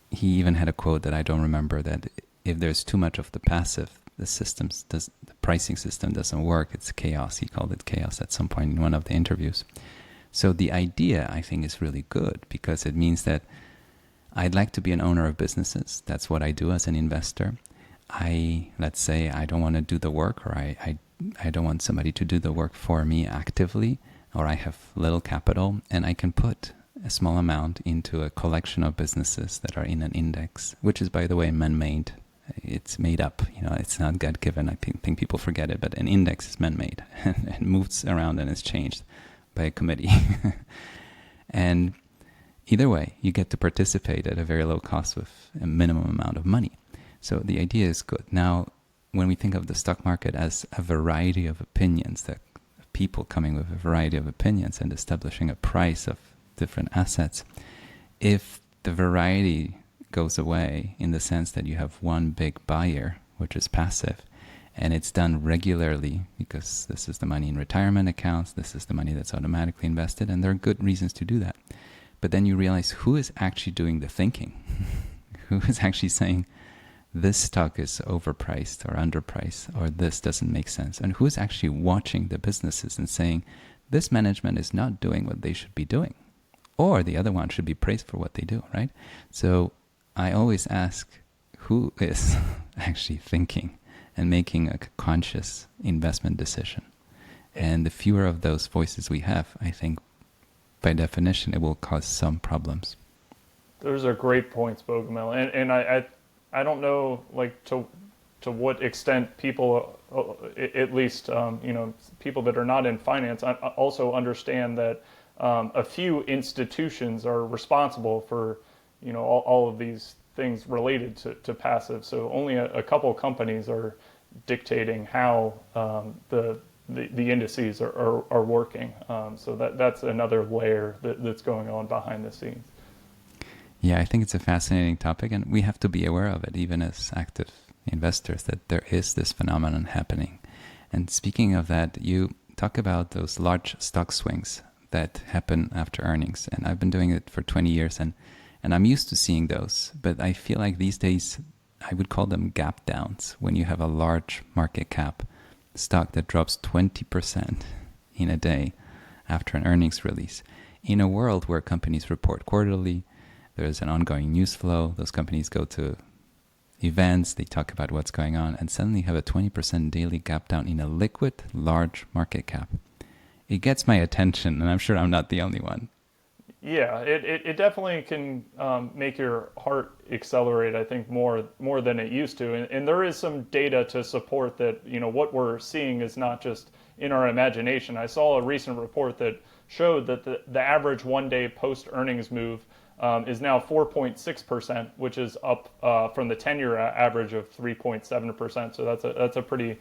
he even had a quote that I don't remember, that if there's too much of the passive, the pricing system doesn't work. It's chaos. He called it chaos at some point in one of the interviews. So the idea, I think, is really good, because it means that I'd like to be an owner of businesses. That's what I do as an investor. Let's say I don't want to do the work, or I don't want somebody to do the work for me actively, or I have little capital, and I can put a small amount into a collection of businesses that are in an index, which is, by the way, man-made. It's made up, it's not God-given. I think people forget it, but an index is man-made and moves around and is changed by a committee. And either way, you get to participate at a very low cost with a minimum amount of money. So the idea is good. Now, when we think of the stock market as a variety of opinions, that people coming with a variety of opinions and establishing a price of different assets, if the variety goes away in the sense that you have one big buyer, which is passive, and it's done regularly, because this is the money in retirement accounts, this is the money that's automatically invested, and there are good reasons to do that. But then you realize who is actually doing the thinking, Who is actually saying this stock is overpriced or underpriced, or this doesn't make sense? And who's actually watching the businesses and saying this management is not doing what they should be doing, or the other one should be praised for what they do, right? So I always ask, who is actually thinking and making a conscious investment decision? And the fewer of those voices we have, I think by definition, it will cause some problems. Those are great points, Bogomil. And I don't know, like, to what extent people, at least, people that are not in finance, also understand that a few institutions are responsible for, all of these things related to passive. So only a couple companies are dictating how the indices are working. So that's another layer that's going on behind the scenes. Yeah, I think it's a fascinating topic, and we have to be aware of it, even as active investors, that there is this phenomenon happening. And speaking of that, you talk about those large stock swings that happen after earnings. And I've been doing it for 20 years, and I'm used to seeing those. But I feel like these days, I would call them gap downs, when you have a large market cap stock that drops 20% in a day after an earnings release. In a world where companies report quarterly, there's an ongoing news flow, those companies go to events, they talk about what's going on, and suddenly have a 20% daily gap down in a liquid, large market cap. It gets my attention, and I'm sure I'm not the only one. Yeah, it definitely can make your heart accelerate, I think, more than it used to. And there is some data to support that, what we're seeing is not just in our imagination. I saw a recent report that showed that the average one-day post-earnings move is now 4.6%, which is up from the 10-year average of 3.7%. So that's a pretty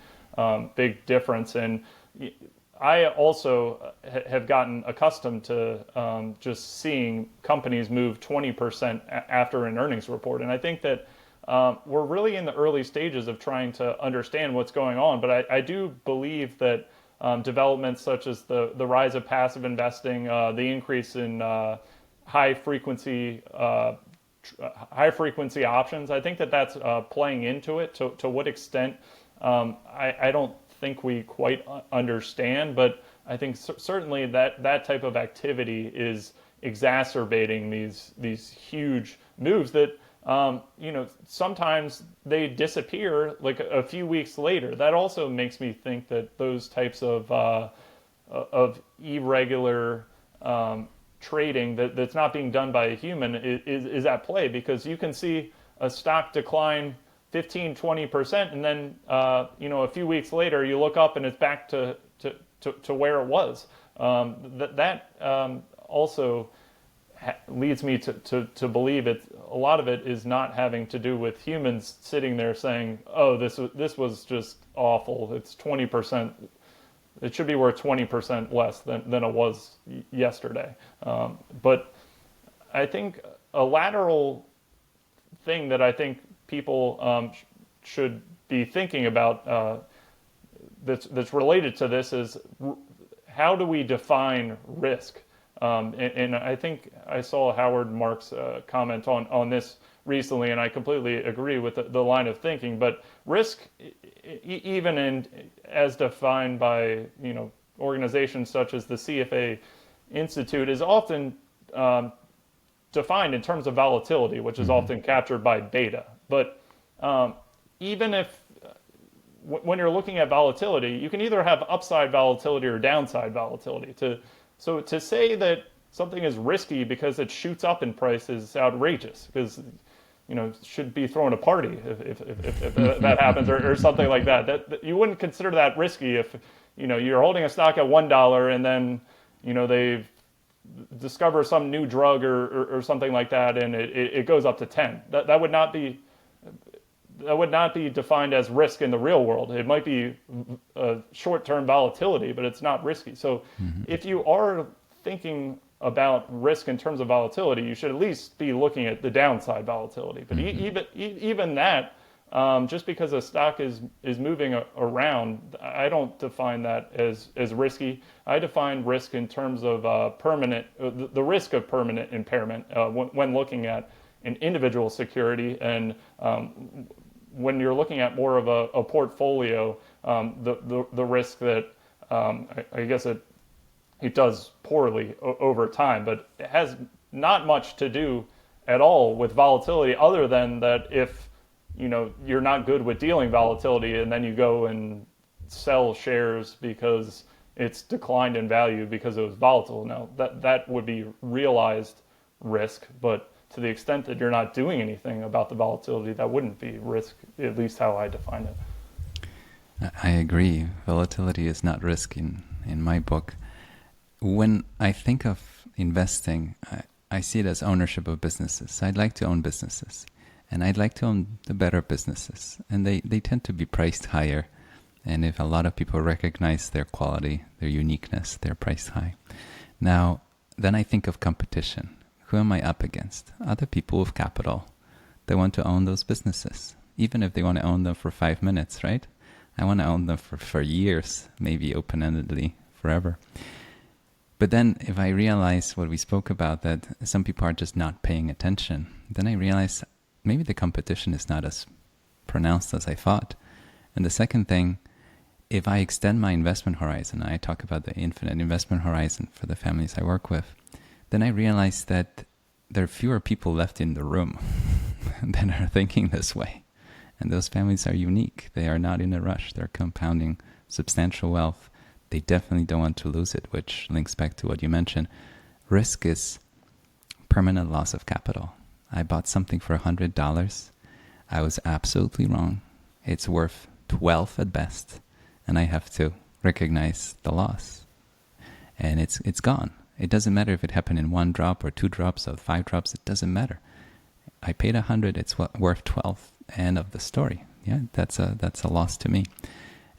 big difference. And I also have gotten accustomed to just seeing companies move 20% after an earnings report. And I think that we're really in the early stages of trying to understand what's going on. But I do believe that developments such as the rise of passive investing, the increase in high frequency options, I think that's playing into it. To what extent, I don't think we quite understand, but I think certainly that type of activity is exacerbating these huge moves that sometimes they disappear like a few weeks later. That also makes me think that those types of irregular trading that's not being done by a human is at play, because you can see a stock decline 15-20%, and then a few weeks later you look up and it's back to where it was. That also leads me to believe a lot of it is not having to do with humans sitting there saying, oh, this was just awful, it's 20%, it should be worth 20% less than it was yesterday. But I think a lateral thing that I think people should be thinking about that's related to this is, how do we define risk? And I think I saw Howard Marks' comment on this recently, and I completely agree with the line of thinking. But risk, even as defined by organizations such as the CFA Institute, is often defined in terms of volatility, which is often captured by beta. But even if when you're looking at volatility, you can either have upside volatility or downside volatility. So to say that something is risky because it shoots up in price is outrageous, because should be throwing a party if that happens, or something like that. That you wouldn't consider that risky if you're holding a stock at $1 and then they discover some new drug or something like that, and it goes up to 10. That would not be defined as risk in the real world. It might be a short-term volatility, but it's not risky. So if you are thinking about risk in terms of volatility, you should at least be looking at the downside volatility. But even that, just because a stock is moving around, I don't define that as risky. I define risk in terms of the risk of permanent impairment when looking at an individual security. And when you're looking at more of a portfolio, the risk that I guess it does poorly over time, but it has not much to do at all with volatility, other than that if you're not good with dealing volatility and then you go and sell shares because it's declined in value because it was volatile. Now that would be realized risk, but to the extent that you're not doing anything about the volatility, that wouldn't be risk, at least how I define it. I agree. Volatility is not risk in my book. When I think of investing, I see it as ownership of businesses. I'd like to own businesses, and I'd like to own the better businesses. And they tend to be priced higher. And if a lot of people recognize their quality, their uniqueness, they're priced high. Now, then I think of competition. Who am I up against? Other people with capital. They want to own those businesses, even if they want to own them for 5 minutes, right? I want to own them for years, maybe open-endedly, forever. But then if I realize what we spoke about, that some people are just not paying attention, then I realize maybe the competition is not as pronounced as I thought. And the second thing, if I extend my investment horizon, I talk about the infinite investment horizon for the families I work with, then I realize that there are fewer people left in the room that are thinking this way. And those families are unique. They are not in a rush. They're compounding substantial wealth. They definitely don't want to lose it, which links back to what you mentioned. Risk is permanent loss of capital. I bought something for $100. I was absolutely wrong. It's worth 12 at best, and I have to recognize the loss. And it's gone. It doesn't matter if it happened in 1 drop or 2 drops or 5 drops. It doesn't matter. I paid 100. It's worth 12. End of the story. Yeah, that's a loss to me.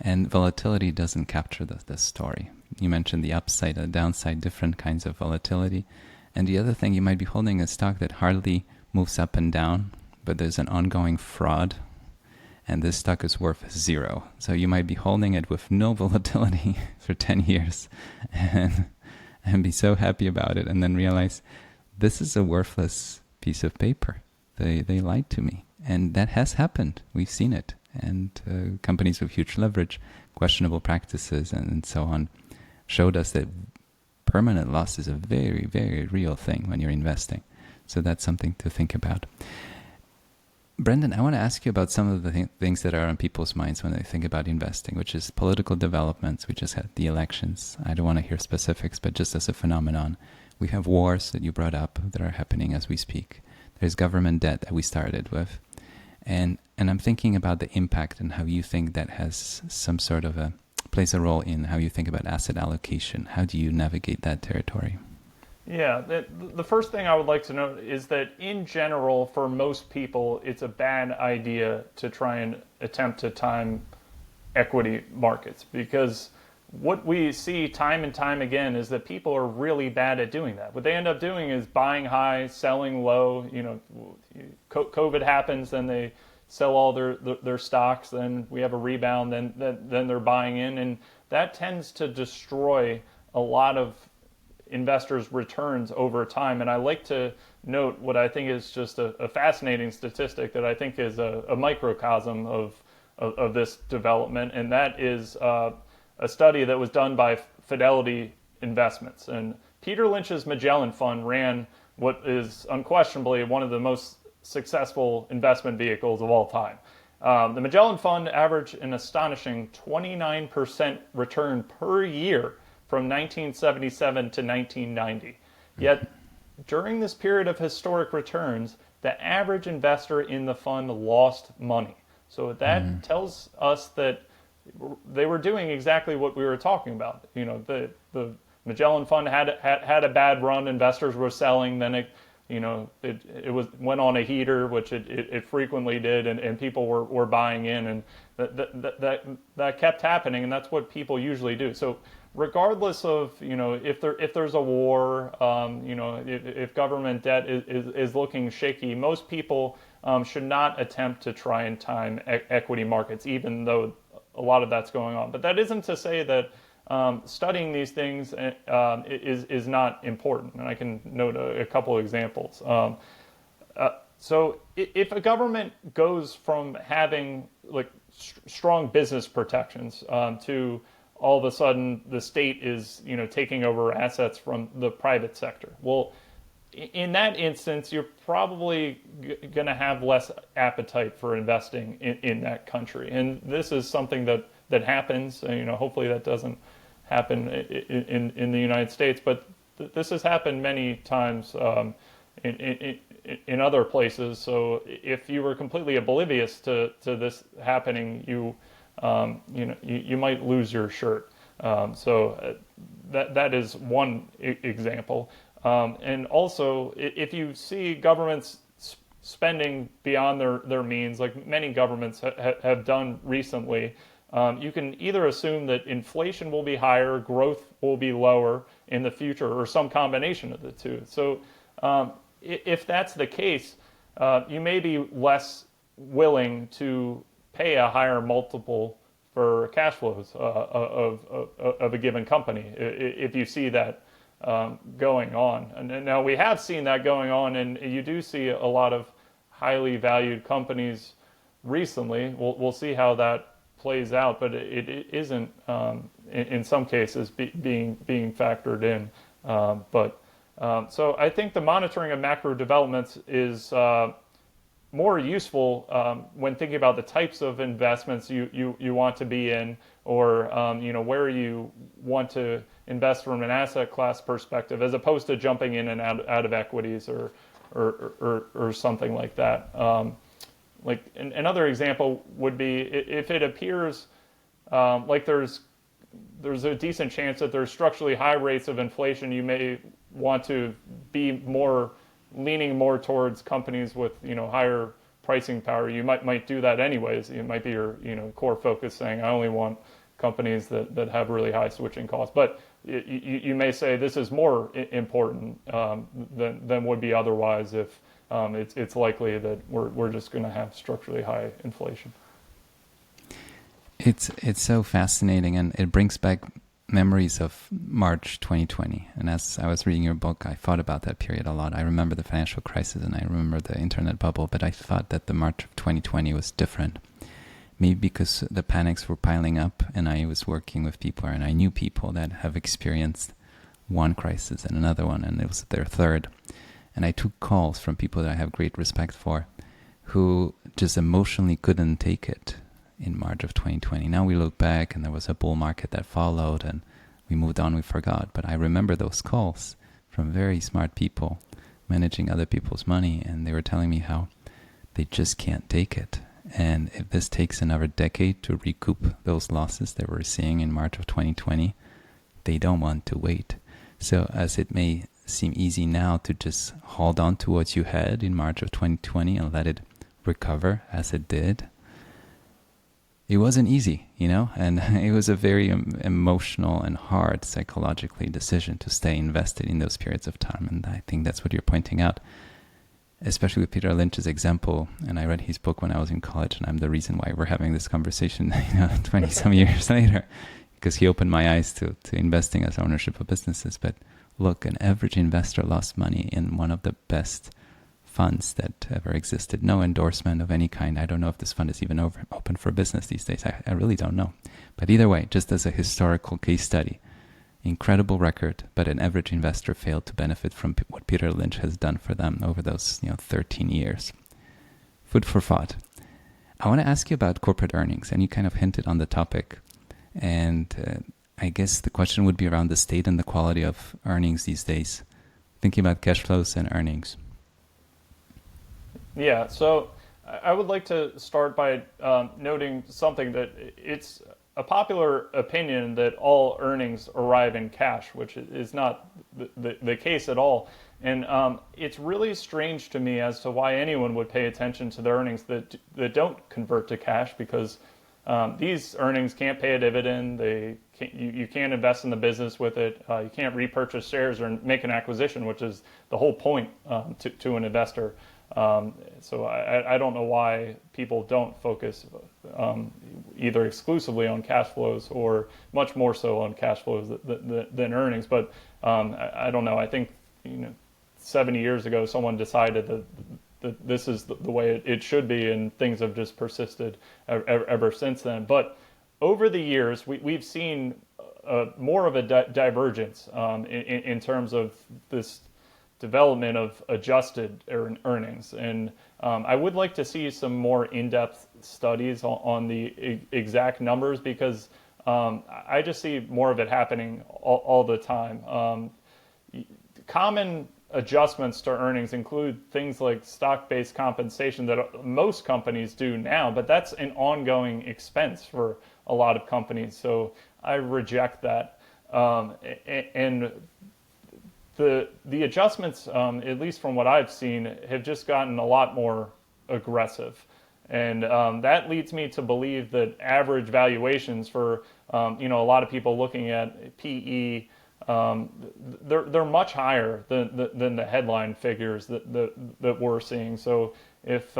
And volatility doesn't capture the story. You mentioned the upside and the downside, different kinds of volatility. And the other thing, you might be holding a stock that hardly moves up and down, but there's an ongoing fraud, and this stock is worth 0. So you might be holding it with no volatility for 10 years and be so happy about it, and then realize this is a worthless piece of paper. They lied to me. And that has happened. We've seen it. And companies with huge leverage, questionable practices, and so on, showed us that permanent loss is a very, very real thing when you're investing. So that's something to think about. Brendan, I want to ask you about some of the things that are on people's minds when they think about investing, which is political developments. We just had the elections. I don't want to hear specifics, but just as a phenomenon. We have wars that you brought up that are happening as we speak. There's government debt that we started with. And I'm thinking about the impact and how you think that has some sort of plays a role in how you think about asset allocation. How do you navigate that territory? Yeah, the first thing I would like to note is that in general, for most people, it's a bad idea to try and attempt to time equity markets, because what we see time and time again is that people are really bad at doing that. What they end up doing is buying high, selling low. COVID happens, then they sell all their stocks, then we have a rebound, then they're buying in, and that tends to destroy a lot of investors' returns over time. And I like to note what I think is just a fascinating statistic that I think is a microcosm of this development, and that is a study that was done by Fidelity Investments. And Peter Lynch's Magellan Fund ran what is unquestionably one of the most successful investment vehicles of all time. The Magellan Fund averaged an astonishing 29% return per year from 1977 to 1990. Yet, during this period of historic returns, the average investor in the fund lost money. So that tells us that they were doing exactly what we were talking about. The Magellan Fund had a bad run. Investors were selling. Then it went on a heater, which it frequently did, and people were buying in, and that kept happening, and that's what people usually do. So regardless of if there's a war, if government debt is looking shaky, most people should not attempt to try and time equity markets, even though a lot of that's going on. But that isn't to say that studying these things is not important, and I can note a couple examples. So if a government goes from having like strong business protections to all of a sudden the state is taking over assets from the private sector, well, in that instance, you're probably going to have less appetite for investing in that country. And this is something that happens. Hopefully that doesn't happen in the United States, but this has happened many times in other places. So if you were completely oblivious to this happening, you might lose your shirt. So that is one example. And also, if you see governments spending beyond their means, like many governments have done recently, you can either assume that inflation will be higher, growth will be lower in the future, or some combination of the two. So if that's the case, you may be less willing to pay a higher multiple for cash flows of a given company if you see that going on. And now we have seen that going on, and you do see a lot of highly valued companies recently. We'll see how that plays out, but it isn't in some cases being factored in. So I think the monitoring of macro developments is more useful when thinking about the types of investments you want to be in, or where you want to invest from an asset class perspective, as opposed to jumping in and out of equities or something like that. Like another example would be if it appears like there's a decent chance that there's structurally high rates of inflation, you may want to be leaning more towards companies with higher pricing power. You might do that anyways. It might be your core focus, saying I only want companies that have really high switching costs. But you may say this is more important than would be otherwise if it's likely that we're just going to have structurally high inflation. It's so fascinating, and it brings back memories of March 2020. And as I was reading your book, I thought about that period a lot. I remember the financial crisis and I remember the internet bubble, but I thought that the March of 2020 was different. Maybe because the panics were piling up and I was working with people and I knew people that have experienced one crisis and another one, and it was their third. And I took calls from people that I have great respect for who just emotionally couldn't take it in March of 2020. Now we look back and there was a bull market that followed and we moved on, we forgot. But I remember those calls from very smart people managing other people's money, and they were telling me how they just can't take it. And if this takes another decade to recoup those losses that we're seeing in March of 2020, they don't want to wait. So as it may seem easy now to just hold on to what you had in March of 2020 and let it recover as it did, it wasn't easy, and it was a very emotional and hard psychologically decision to stay invested in those periods of time. And I think that's what you're pointing out, especially with Peter Lynch's example. And I read his book when I was in college, and I'm the reason why we're having this conversation 20 some years later, because he opened my eyes to investing as ownership of businesses. But look, an average investor lost money in one of the best funds that ever existed. No endorsement of any kind. I don't know if this fund is even open for business these days. I really don't know. But either way, just as a historical case study, incredible record, but an average investor failed to benefit from what Peter Lynch has done for them over those 13 years. Food for thought. I want to ask you about corporate earnings, and you kind of hinted on the topic. And I guess the question would be around the state and the quality of earnings these days, thinking about cash flows and earnings. Yeah, so I would like to start by noting something, that it's a popular opinion that all earnings arrive in cash, which is not the case at all. And it's really strange to me as to why anyone would pay attention to the earnings that don't convert to cash, because these earnings can't pay a dividend. You can't invest in the business with it. You can't repurchase shares or make an acquisition, which is the whole point to an investor. So I don't know why people don't focus either exclusively on cash flows or much more so on cash flows than earnings. But I don't know. I think 70 years ago someone decided that that this is the way it should be, and things have just persisted ever since then. But over the years, we've seen more of a divergence in terms of this development of adjusted earnings. And I would like to see some more in-depth studies on the exact numbers, because I just see more of it happening all the time. Common adjustments to earnings include things like stock-based compensation that most companies do now, but that's an ongoing expense for a lot of companies. So I reject that. And the adjustments, at least from what I've seen, have just gotten a lot more aggressive. And that leads me to believe that average valuations for, a lot of people looking at PE, they're much higher than the headline figures that we're seeing. So if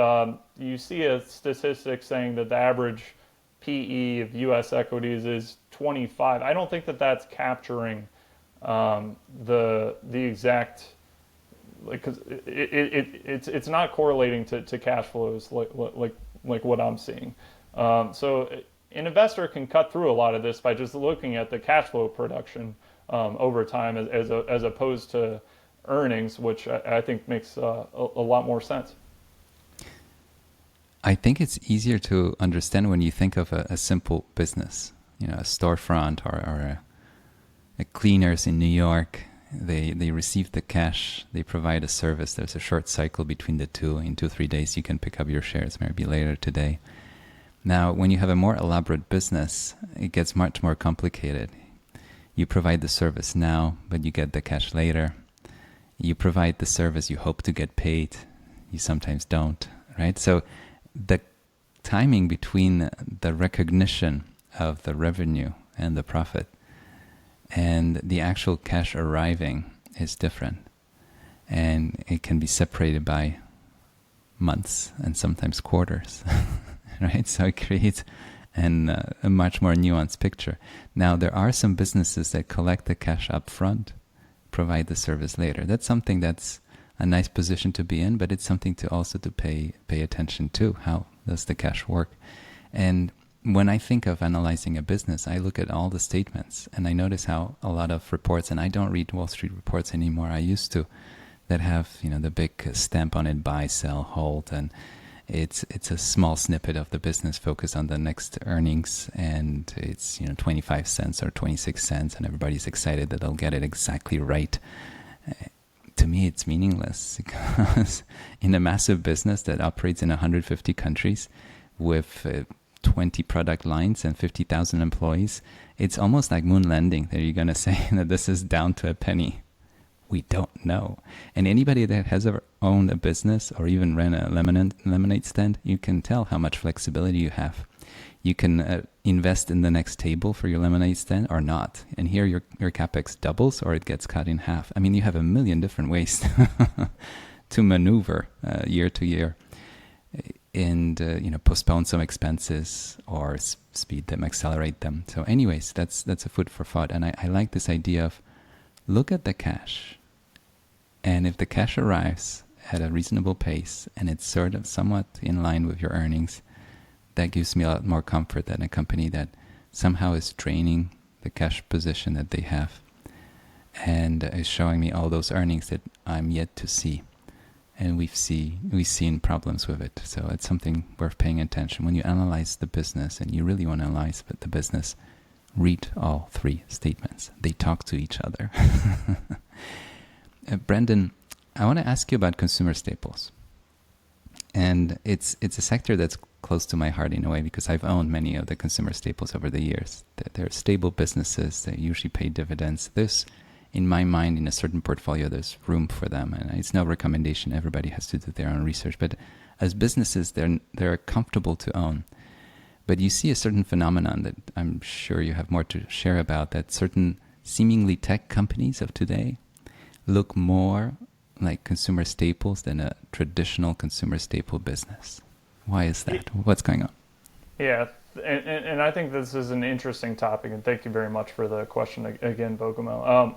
you see a statistic saying that the average PE of U.S. equities is 25, I don't think that that's capturing the exact, because it's not correlating to cash flows like what I'm seeing. So an investor can cut through a lot of this by just looking at the cash flow production over time as opposed to earnings, which I think makes a lot more sense. I think it's easier to understand when you think of a simple business, a storefront or a cleaners in New York. They receive the cash, they provide a service. There's a short cycle between the two. In 2-3 days, you can pick up your shares, maybe later today. Now, when you have a more elaborate business, it gets much more complicated. You provide the service now, but you get the cash later. You provide the service, you hope to get paid. You sometimes don't, right? So the timing between the recognition of the revenue and the profit and the actual cash arriving is different. And it can be separated by months and sometimes quarters, right? So it creates a much more nuanced picture. Now, there are some businesses that collect the cash up front, provide the service later. That's something that's a nice position to be in, but it's something to also to pay attention to. How does the cash work? And when I think of analyzing a business, I look at all the statements and I notice how a lot of reports, and I don't read Wall Street reports anymore, I used to, that have, the big stamp on it, buy, sell, hold, and it's a small snippet of the business focused on the next earnings, and it's 25 cents or 26 cents, and everybody's excited that they'll get it exactly right. To me, it's meaningless, because in a massive business that operates in 150 countries with 20 product lines and 50,000 employees, it's almost like moon landing that you're going to say that this is down to a penny. We don't know. And anybody that has ever owned a business or even ran a lemonade stand, you can tell how much flexibility you have. You can invest in the next table for your lemonade stand or not. And here your capex doubles or it gets cut in half. I mean, you have a million different ways to maneuver year to year. And postpone some expenses or speed them, accelerate them. So anyways, that's a food for thought. And I like this idea of look at the cash. And if the cash arrives at a reasonable pace and it's sort of somewhat in line with your earnings, that gives me a lot more comfort than a company that somehow is draining the cash position that they have and is showing me all those earnings that I'm yet to see. And we've seen problems with it. So it's something worth paying attention. When you analyze the business, and you really want to analyze the business, read all three statements. They talk to each other. Brendan, I want to ask you about consumer staples. And it's a sector that's close to my heart in a way, because I've owned many of the consumer staples over the years. They're stable businesses. They usually pay dividends. In my mind, in a certain portfolio, there's room for them. And it's no recommendation. Everybody has to do their own research. But as businesses, they're comfortable to own. But you see a certain phenomenon that I'm sure you have more to share about, that certain seemingly tech companies of today look more like consumer staples than a traditional consumer staple business. Why is that? What's going on? Yeah, and I think this is an interesting topic, and thank you very much for the question again, Bogumo.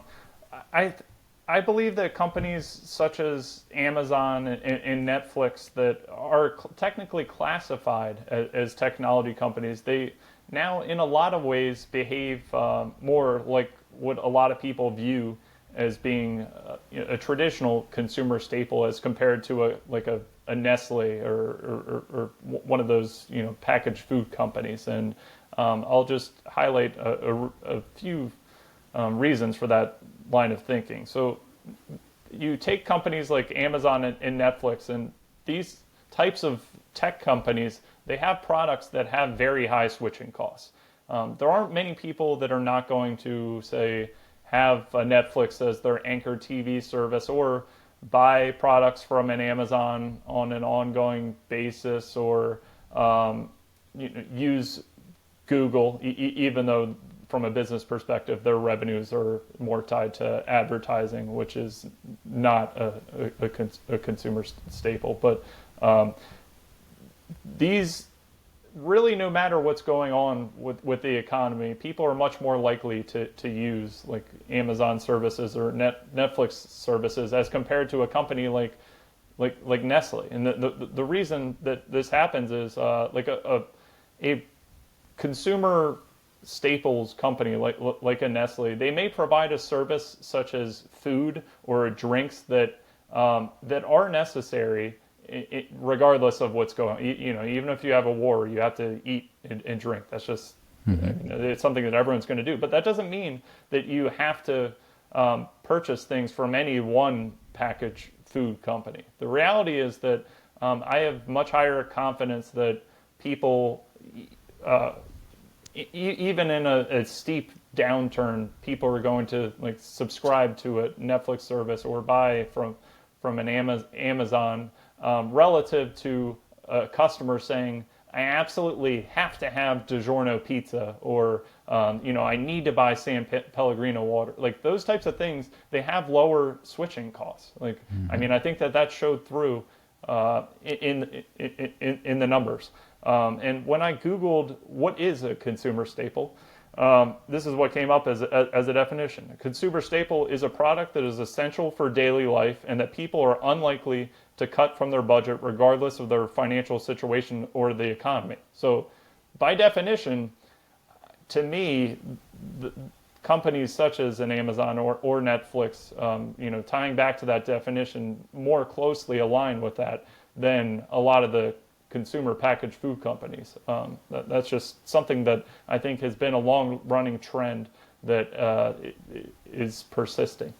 I believe that companies such as Amazon and Netflix that are technically classified as technology companies, they now in a lot of ways behave more like what a lot of people view as being a traditional consumer staple as compared to a Nestle or one of those packaged food companies. And I'll just highlight a few reasons for that line of thinking. So you take companies like Amazon and Netflix, and these types of tech companies, they have products that have very high switching costs. There aren't many people that are not going to, say, have a Netflix as their anchor TV service or buy products from an Amazon on an ongoing basis, or use Google, even though from a business perspective, their revenues are more tied to advertising, which is not a consumer staple. But these really, no matter what's going on with the economy, people are much more likely to use like Amazon services or Netflix services as compared to a company like Nestle. And the reason that this happens is like a consumer staples company like a Nestle, they may provide a service such as food or drinks that are necessary regardless of what's going on. Even if you have a war, you have to eat and drink. That's just it's something that everyone's going to do. But that doesn't mean that you have to purchase things from any one packaged food company. The reality is that I have much higher confidence that people even in a steep downturn, people are going to like subscribe to a Netflix service or buy from an Amazon relative to a customer saying, I absolutely have to have DiGiorno pizza, or I need to buy San Pellegrino water. Like those types of things, they have lower switching costs. Like I mean, I think that showed through in the numbers. And when I Googled what is a consumer staple, this is what came up as a definition. A consumer staple is a product that is essential for daily life and that people are unlikely to cut from their budget regardless of their financial situation or the economy. So by definition, to me, the companies such as an Amazon or Netflix, tying back to that definition, more closely align with that than a lot of the consumer packaged food companies. That's just something that I think has been a long-running trend that is persisting.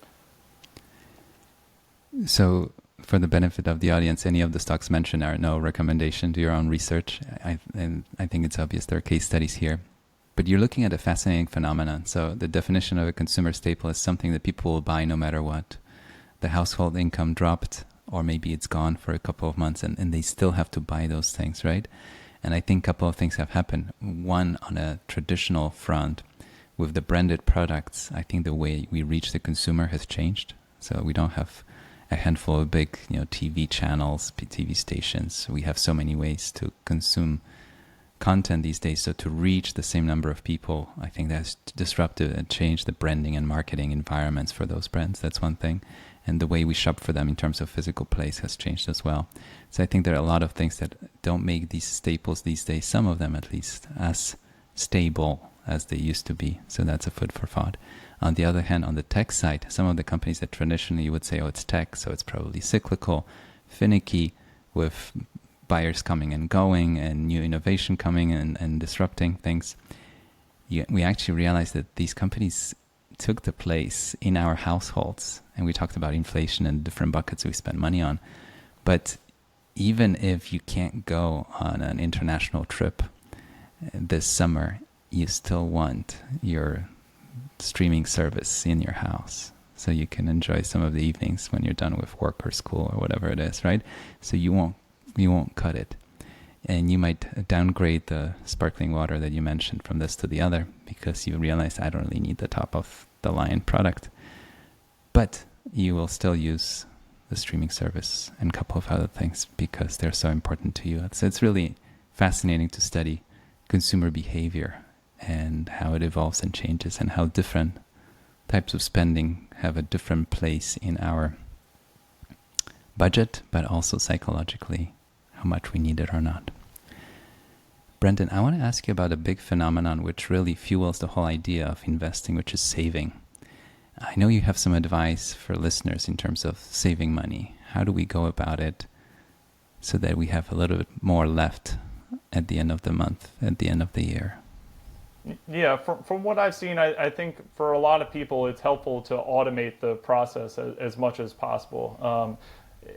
So, for the benefit of the audience, any of the stocks mentioned are no recommendation to your own research. And I think it's obvious there are case studies here. But you're looking at a fascinating phenomenon. So the definition of a consumer staple is something that people will buy no matter what. The household income dropped, or maybe it's gone for a couple of months, and they still have to buy those things, right? And I think a couple of things have happened. One, on a traditional front, with the branded products, I think the way we reach the consumer has changed. So we don't have a handful of big, TV channels, TV stations. We have so many ways to consume content these days. So to reach the same number of people, I think that's disrupted and changed the branding and marketing environments for those brands. That's one thing. And the way we shop for them in terms of physical place has changed as well. So I think there are a lot of things that don't make these staples these days, some of them at least, as stable as they used to be. So that's a food for thought. On the other hand, on the tech side, some of the companies that traditionally you would say, oh, it's tech, so it's probably cyclical, finicky, with buyers coming and going and new innovation coming and disrupting things. We actually realized that these companies took the place in our households. And we talked about inflation and different buckets we spend money on. But even if you can't go on an international trip this summer, you still want your streaming service in your house so you can enjoy some of the evenings when you're done with work or school or whatever it is, right? So you won't cut it. And you might downgrade the sparkling water that you mentioned from this to the other because you realize I don't really need the top of the line product. But you will still use the streaming service and a couple of other things because they're so important to you. So it's really fascinating to study consumer behavior and how it evolves and changes and how different types of spending have a different place in our budget, but also psychologically, how much we need it or not. Brendan, I want to ask you about a big phenomenon which really fuels the whole idea of investing, which is saving. I know you have some advice for listeners in terms of saving money. How do we go about it so that we have a little bit more left at the end of the month, at the end of the year? Yeah, from what I've seen, I think for a lot of people, it's helpful to automate the process as much as possible.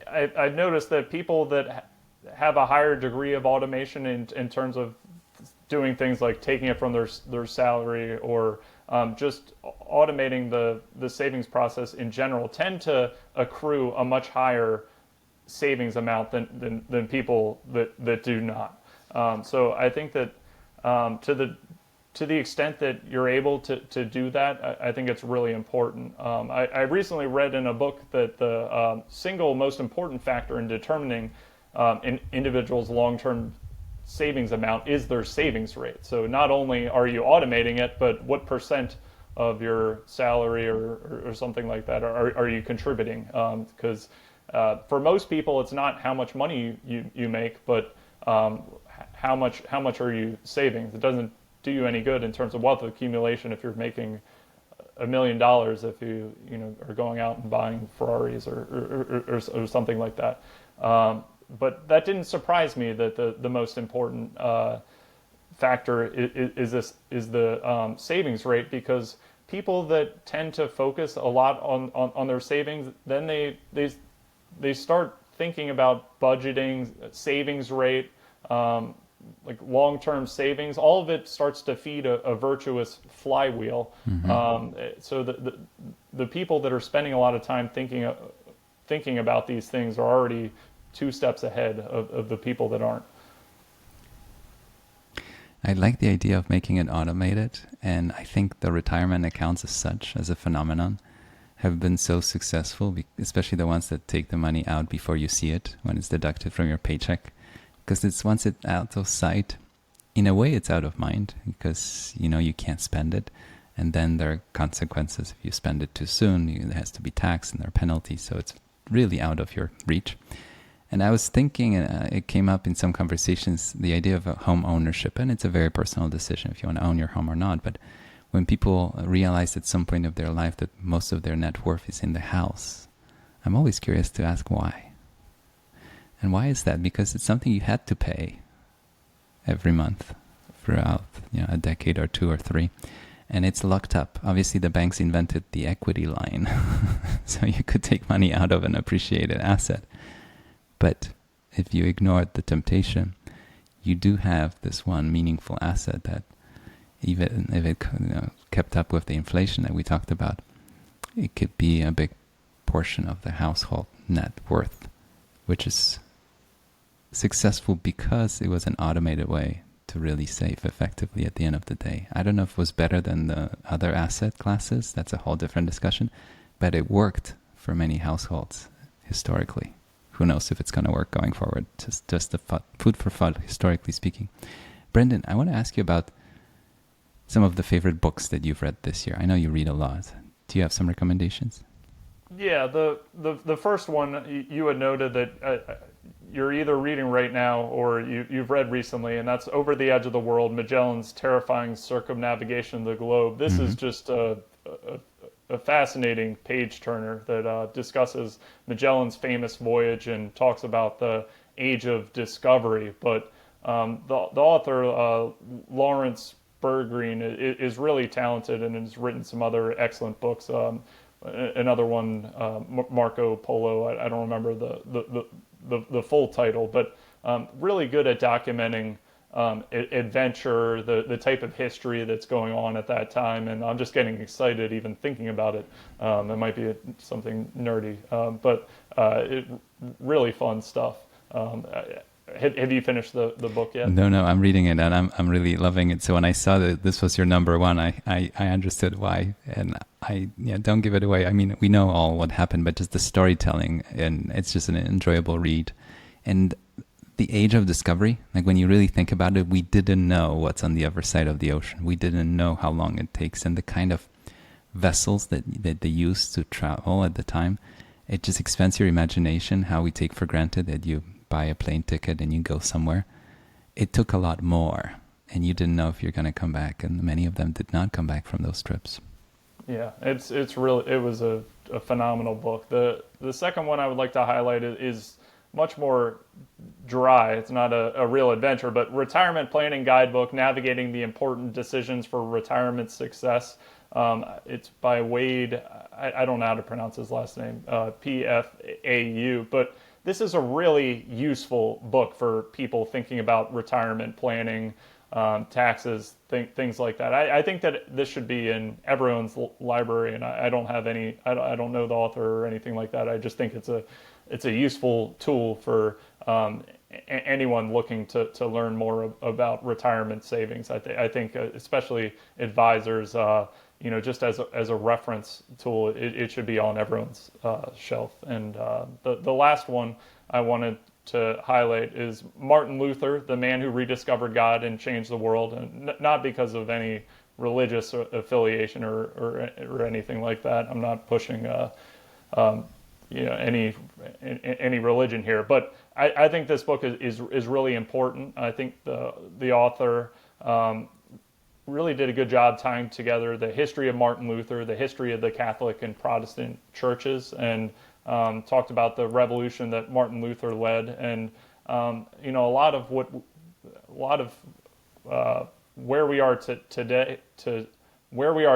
I've noticed that people that have a higher degree of automation in terms of doing things like taking it from their salary or just automating the savings process in general tend to accrue a much higher savings amount than people that do not. So I think that to the extent that you're able to do that, I think it's really important. I recently read in a book that the single most important factor in determining an individual's long-term savings amount is their savings rate. So not only are you automating it, but what percent of your salary or something like that are you contributing? Because for most people, it's not how much money you make, but how much are you saving? It doesn't do you any good in terms of wealth accumulation if you're making $1 million if you are going out and buying Ferraris or something like that. But that didn't surprise me that the most important factor is the savings rate, because people that tend to focus a lot on their savings, then they start thinking about budgeting, savings rate, like long-term savings. All of it starts to feed a virtuous flywheel. Mm-hmm. So the people that are spending a lot of time thinking about these things are already 2 steps ahead of the people that aren't. I like the idea of making it automated, and I think the retirement accounts as such, as a phenomenon, have been so successful, especially the ones that take the money out before you see it, when it's deducted from your paycheck. Because it's once it's out of sight, in a way it's out of mind, because you can't spend it, and then there are consequences if you spend it too soon. It has to be taxed and there are penalties, so it's really out of your reach. And I was thinking, it came up in some conversations, the idea of a home ownership, and it's a very personal decision if you want to own your home or not. But when people realize at some point of their life that most of their net worth is in the house, I'm always curious to ask why. And why is that? Because it's something you had to pay every month throughout a decade or 2 or 3. And it's locked up. Obviously, the banks invented the equity line, so you could take money out of an appreciated asset. But if you ignored the temptation, you do have this one meaningful asset that, even if it kept up with the inflation that we talked about, it could be a big portion of the household net worth, which is successful because it was an automated way to really save effectively at the end of the day. I don't know if it was better than the other asset classes. That's a whole different discussion. But it worked for many households historically. Who knows if it's going to work going forward? Just the food for thought, historically speaking. Brendan, I want to ask you about some of the favorite books that you've read this year. I know you read a lot. Do you have some recommendations? Yeah, the first one, you had noted that you're either reading right now or you've read recently, and that's Over the Edge of the World, Magellan's Terrifying Circumnavigation of the Globe. This is just a fascinating page-turner that discusses Magellan's famous voyage and talks about the age of discovery. But the author, Lawrence Bergreen, is really talented and has written some other excellent books. Another one, Marco Polo, I don't remember the full title, but really good at documenting adventure, the type of history that's going on at that time, and I'm just getting excited even thinking about it. It might be something nerdy, but really fun stuff. Have you finished the book yet? No, I'm reading it and I'm really loving it. So when I saw that this was your number one, I understood why, and don't give it away. I mean, we know all what happened, but just the storytelling, and it's just an enjoyable read. And the age of discovery, like when you really think about it, we didn't know what's on the other side of the ocean. We didn't know how long it takes, and the kind of vessels that they used to travel at the time. It just expands your imagination, how we take for granted that you buy a plane ticket and you go somewhere. It took a lot more, and you didn't know if you're going to come back, and many of them did not come back from those trips. Yeah, it was a phenomenal book. The second one I would like to highlight is much more dry. It's not a real adventure, but Retirement Planning Guidebook, Navigating the Important Decisions for Retirement Success. It's by Wade, I don't know how to pronounce his last name, Pfau, but this is a really useful book for people thinking about retirement planning, taxes, things like that. I think that this should be in everyone's library, and I don't have any, I don't know the author or anything like that. I just think it's a useful tool for anyone looking to learn more about retirement savings. I think especially advisors, just as a reference tool, it should be on everyone's shelf. And the last one I wanted to highlight is Martin Luther, the man who rediscovered God and changed the world, and not because of any religious affiliation or anything like that. I'm not pushing any religion here, but I think this book is really important. I think the author really did a good job tying together the history of Martin Luther, the history of the Catholic and Protestant churches, and talked about the revolution that Martin Luther led, and a lot of where we are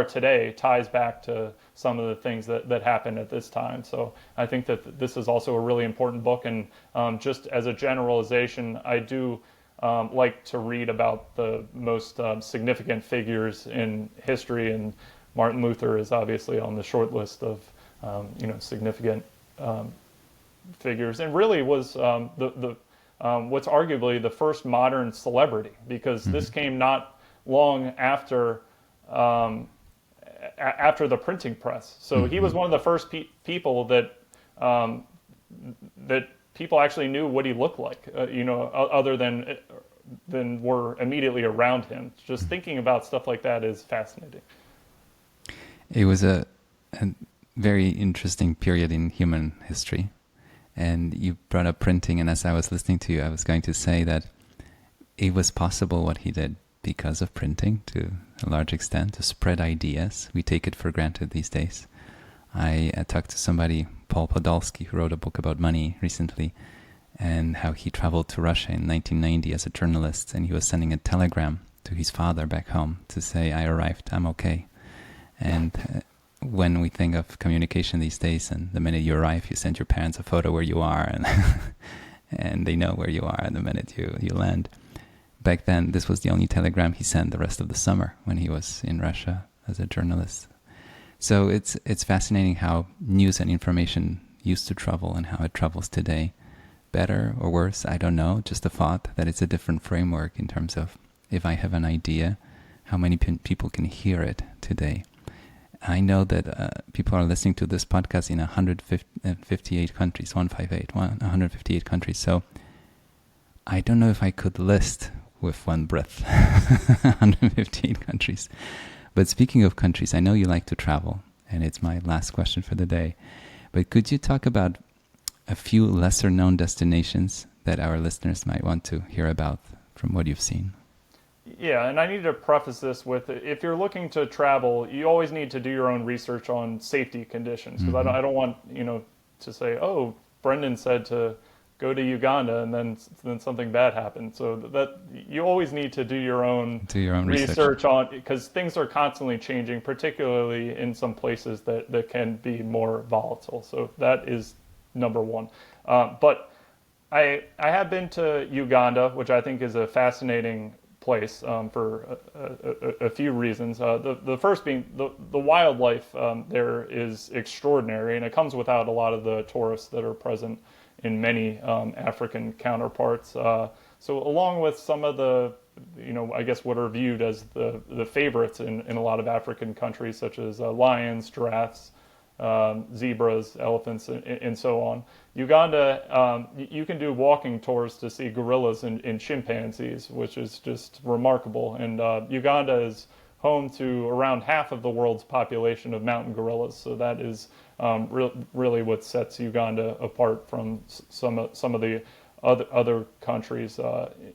today ties back to some of the things that happened at this time. So I think that this is also a really important book, and just as a generalization, I do like to read about the most significant figures in history, and Martin Luther is obviously on the short list of significant figures, and really was what's arguably the first modern celebrity, because this came not long after the printing press. So he was one of the first people that people actually knew what he looked like, other than were immediately around him. Just thinking about stuff like that is fascinating. It was a very interesting period in human history. And you brought up printing, and as I was listening to you, I was going to say that it was possible what he did because of printing to a large extent, to spread ideas. We take it for granted these days. I talked to somebody, Paul Podolsky, who wrote a book about money recently, and how he traveled to Russia in 1990 as a journalist, and he was sending a telegram to his father back home to say, "I arrived, I'm okay." And when we think of communication these days, and the minute you arrive, you send your parents a photo where you are, and and they know where you are the minute you land. Back then, this was the only telegram he sent the rest of the summer when he was in Russia as a journalist. So it's fascinating how news and information used to travel and how it travels today. Better or worse, I don't know. Just a thought that it's a different framework in terms of, if I have an idea, how many people can hear it today. I know that people are listening to this podcast in 158 countries, 158 countries. So I don't know if I could list with one breath 158 countries. But speaking of countries, I know you like to travel, and it's my last question for the day. But could you talk about a few lesser known destinations that our listeners might want to hear about from what you've seen? Yeah, and I need to preface this with, if you're looking to travel, you always need to do your own research on safety conditions, because I don't want to say, oh, Brendan said to go to Uganda and then something bad happened. So that you always need to do your own research on, because things are constantly changing, particularly in some places that can be more volatile. So that is number one. But I have been to Uganda, which I think is a fascinating place for a few reasons. The first being the wildlife there is extraordinary, and it comes without a lot of the tourists that are present in many African counterparts. So along with some of the, I guess what are viewed as the favorites in a lot of African countries, such as lions, giraffes, zebras, elephants, and so on. Uganda, you can do walking tours to see gorillas and chimpanzees, which is just remarkable. And Uganda is home to around half of the world's population of mountain gorillas. So that is really what sets Uganda apart from some of the other countries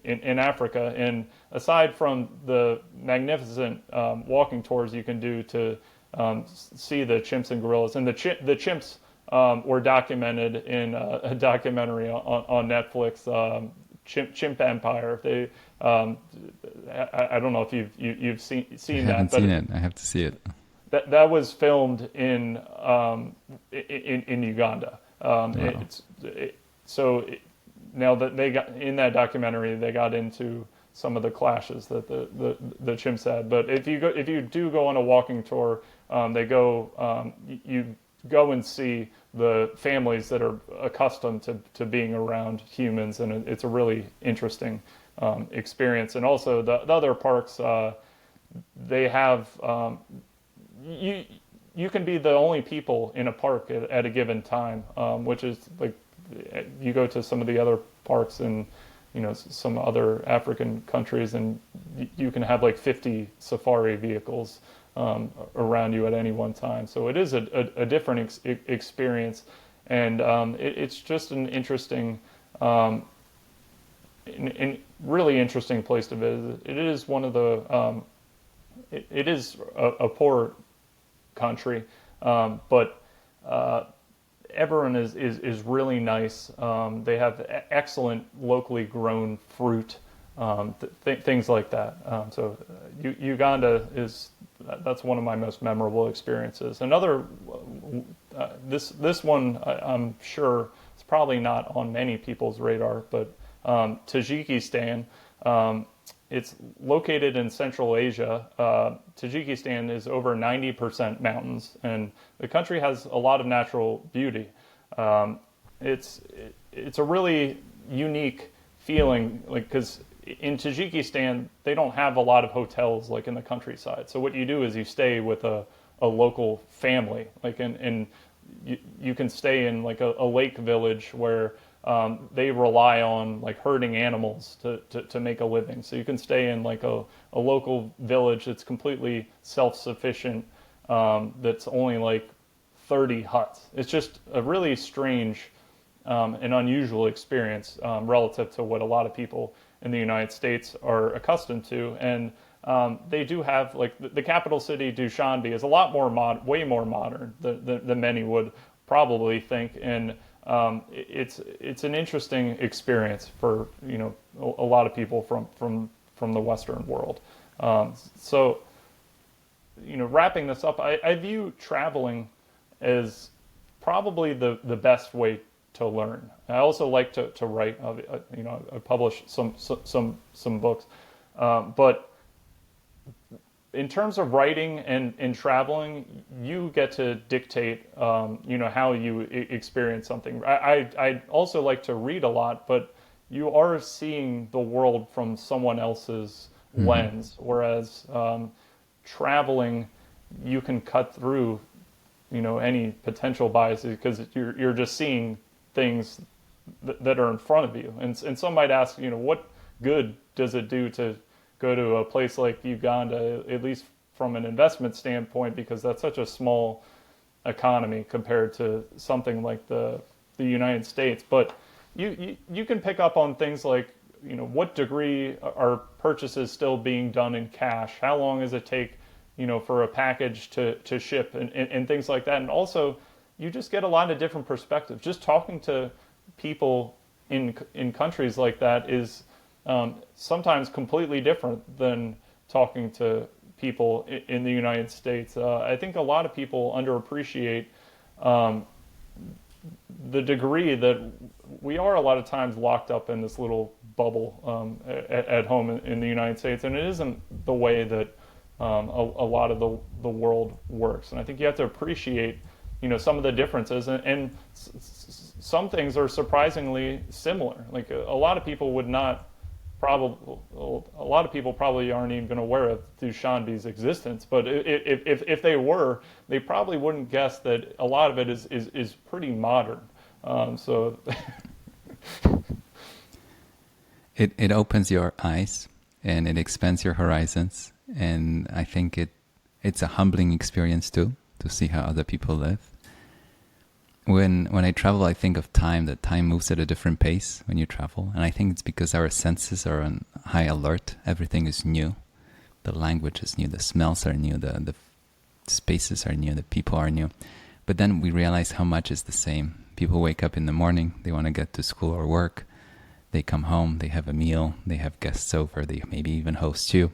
in Africa. And aside from the magnificent walking tours you can do to see the chimps and gorillas, and the chimps were documented in a documentary on Netflix, Chimp Empire. They, I don't know if you've seen I that, haven't but seen it. I have to see it. that was filmed in Uganda. Wow. Now that they got in that documentary, they got into some of the clashes that the chimps had. But if you do go on a walking tour, you go and see the families that are accustomed to being around humans, and it's a really interesting experience. And also the other parks, they have you can be the only people in a park at a given time, which is like, you go to some of the other parks in some other African countries, and you can have like 50 safari vehicles around you at any one time. So it is a different experience, and it's just an interesting, really interesting place to visit. It is one of the, it is a poor country, but everyone is really nice. They have excellent locally grown fruit, things like that. So Uganda that's one of my most memorable experiences. Another, this one I'm sure it's probably not on many people's radar, but Tajikistan. It's located in Central Asia. Tajikistan is over 90% mountains, and the country has a lot of natural beauty. It's a really unique feeling, like, because in Tajikistan they don't have a lot of hotels like in the countryside. So what you do is you stay with a local family, like, and you can stay in like a lake village where they rely on like herding animals to make a living. So you can stay in like a local village that's completely self-sufficient, that's only like 30 huts. It's just a really strange and unusual experience relative to what a lot of people in the United States are accustomed to. And they do have, like, the capital city, Dushanbe, is a lot more way more modern than many would probably think. And it's an interesting experience for a lot of people from the Western world. So wrapping this up, I view traveling as probably the best way to learn. I also like to write. I publish some books, but in terms of writing and traveling, you get to dictate, how you experience something. I also like to read a lot, but you are seeing the world from someone else's lens. Whereas traveling, you can cut through, any potential biases, because you're just seeing things that are in front of you. And some might ask, what good does it do to go to a place like Uganda, at least from an investment standpoint, because that's such a small economy compared to something like the United States. But you can pick up on things like, what degree are purchases still being done in cash? How long does it take, for a package to ship, and things like that. And also, you just get a lot of different perspectives. Just talking to people in countries like that is sometimes completely different than talking to people in the United States. I think a lot of people underappreciate the degree that we are a lot of times locked up in this little bubble at home in the United States, and it isn't the way that a lot of the world works. And I think you have to appreciate some of the differences, and some things are surprisingly similar. Like a lot of people probably aren't even aware of Dushanbe's existence, but if they were, they probably wouldn't guess that a lot of it is pretty modern. So it opens your eyes and it expands your horizons, And I think it's a humbling experience too, to see how other people live. When I travel, I think of time, that time moves at a different pace when you travel. And I think it's because our senses are on high alert. Everything is new. The language is new, the smells are new, the spaces are new, the people are new. But then we realize how much is the same. People wake up in the morning, they want to get to school or work. They come home, they have a meal, they have guests over, they maybe even host you.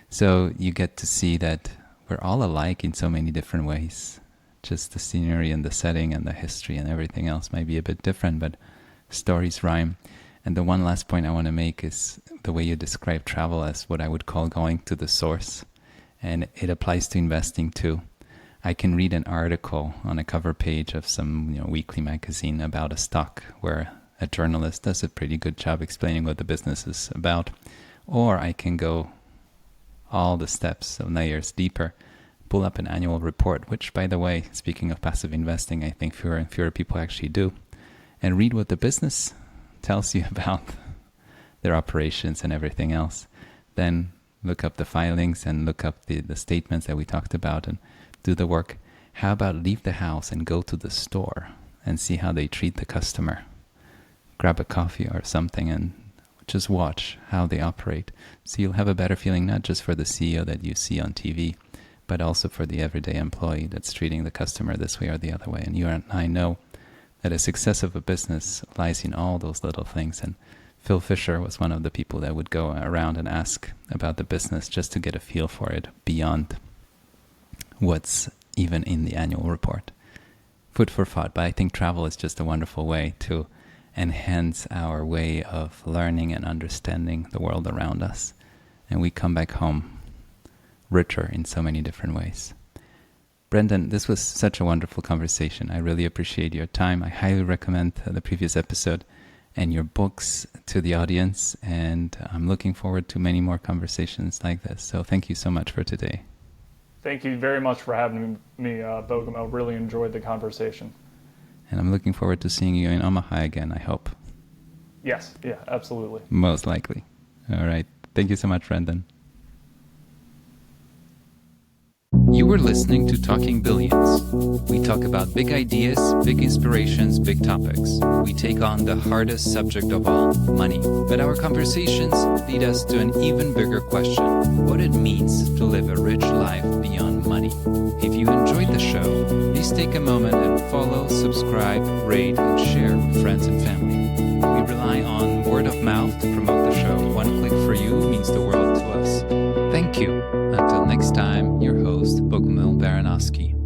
So you get to see that we're all alike in so many different ways. Just the scenery and the setting and the history and everything else might be a bit different, but stories rhyme. And the one last point I want to make is the way you describe travel as what I would call going to the source. And it applies to investing too. I can read an article on a cover page of some weekly magazine about a stock where a journalist does a pretty good job explaining what the business is about. Or I can go all the steps of layers deeper, pull up an annual report, which, by the way, speaking of passive investing, I think fewer and fewer people actually do, and read what the business tells you about their operations and everything else. Then look up the filings and look up the statements that we talked about and do the work. How about leave the house and go to the store and see how they treat the customer? Grab a coffee or something and just watch how they operate. So you'll have a better feeling not just for the CEO that you see on TV, but also for the everyday employee that's treating the customer this way or the other way. And you and I know that the success of a business lies in all those little things. And Phil Fisher was one of the people that would go around and ask about the business just to get a feel for it beyond what's even in the annual report. Food for thought, but I think travel is just a wonderful way to enhance our way of learning and understanding the world around us. And we come back home richer in so many different ways. Brendan, this was such a wonderful conversation. I really appreciate your time. I highly recommend the previous episode and your books to the audience, and I'm looking forward to many more conversations like this. So thank you so much for today. Thank you very much for having me, Bogum. I really enjoyed the conversation. And I'm looking forward to seeing you in Omaha again, I hope. Yes, yeah, absolutely. Most likely. All right. Thank you so much, Brendan. You were listening to Talking Billions. We talk about big ideas, big inspirations, big topics. We take on the hardest subject of all, money. But our conversations lead us to an even bigger question: what it means to live a rich life beyond money. If you enjoyed the show, please take a moment and follow, subscribe, rate, and share with friends and family. We rely on word of mouth to promote the show. One click for you means the world to us. Thank you. Until next time, your host, Bogumil Baranowski.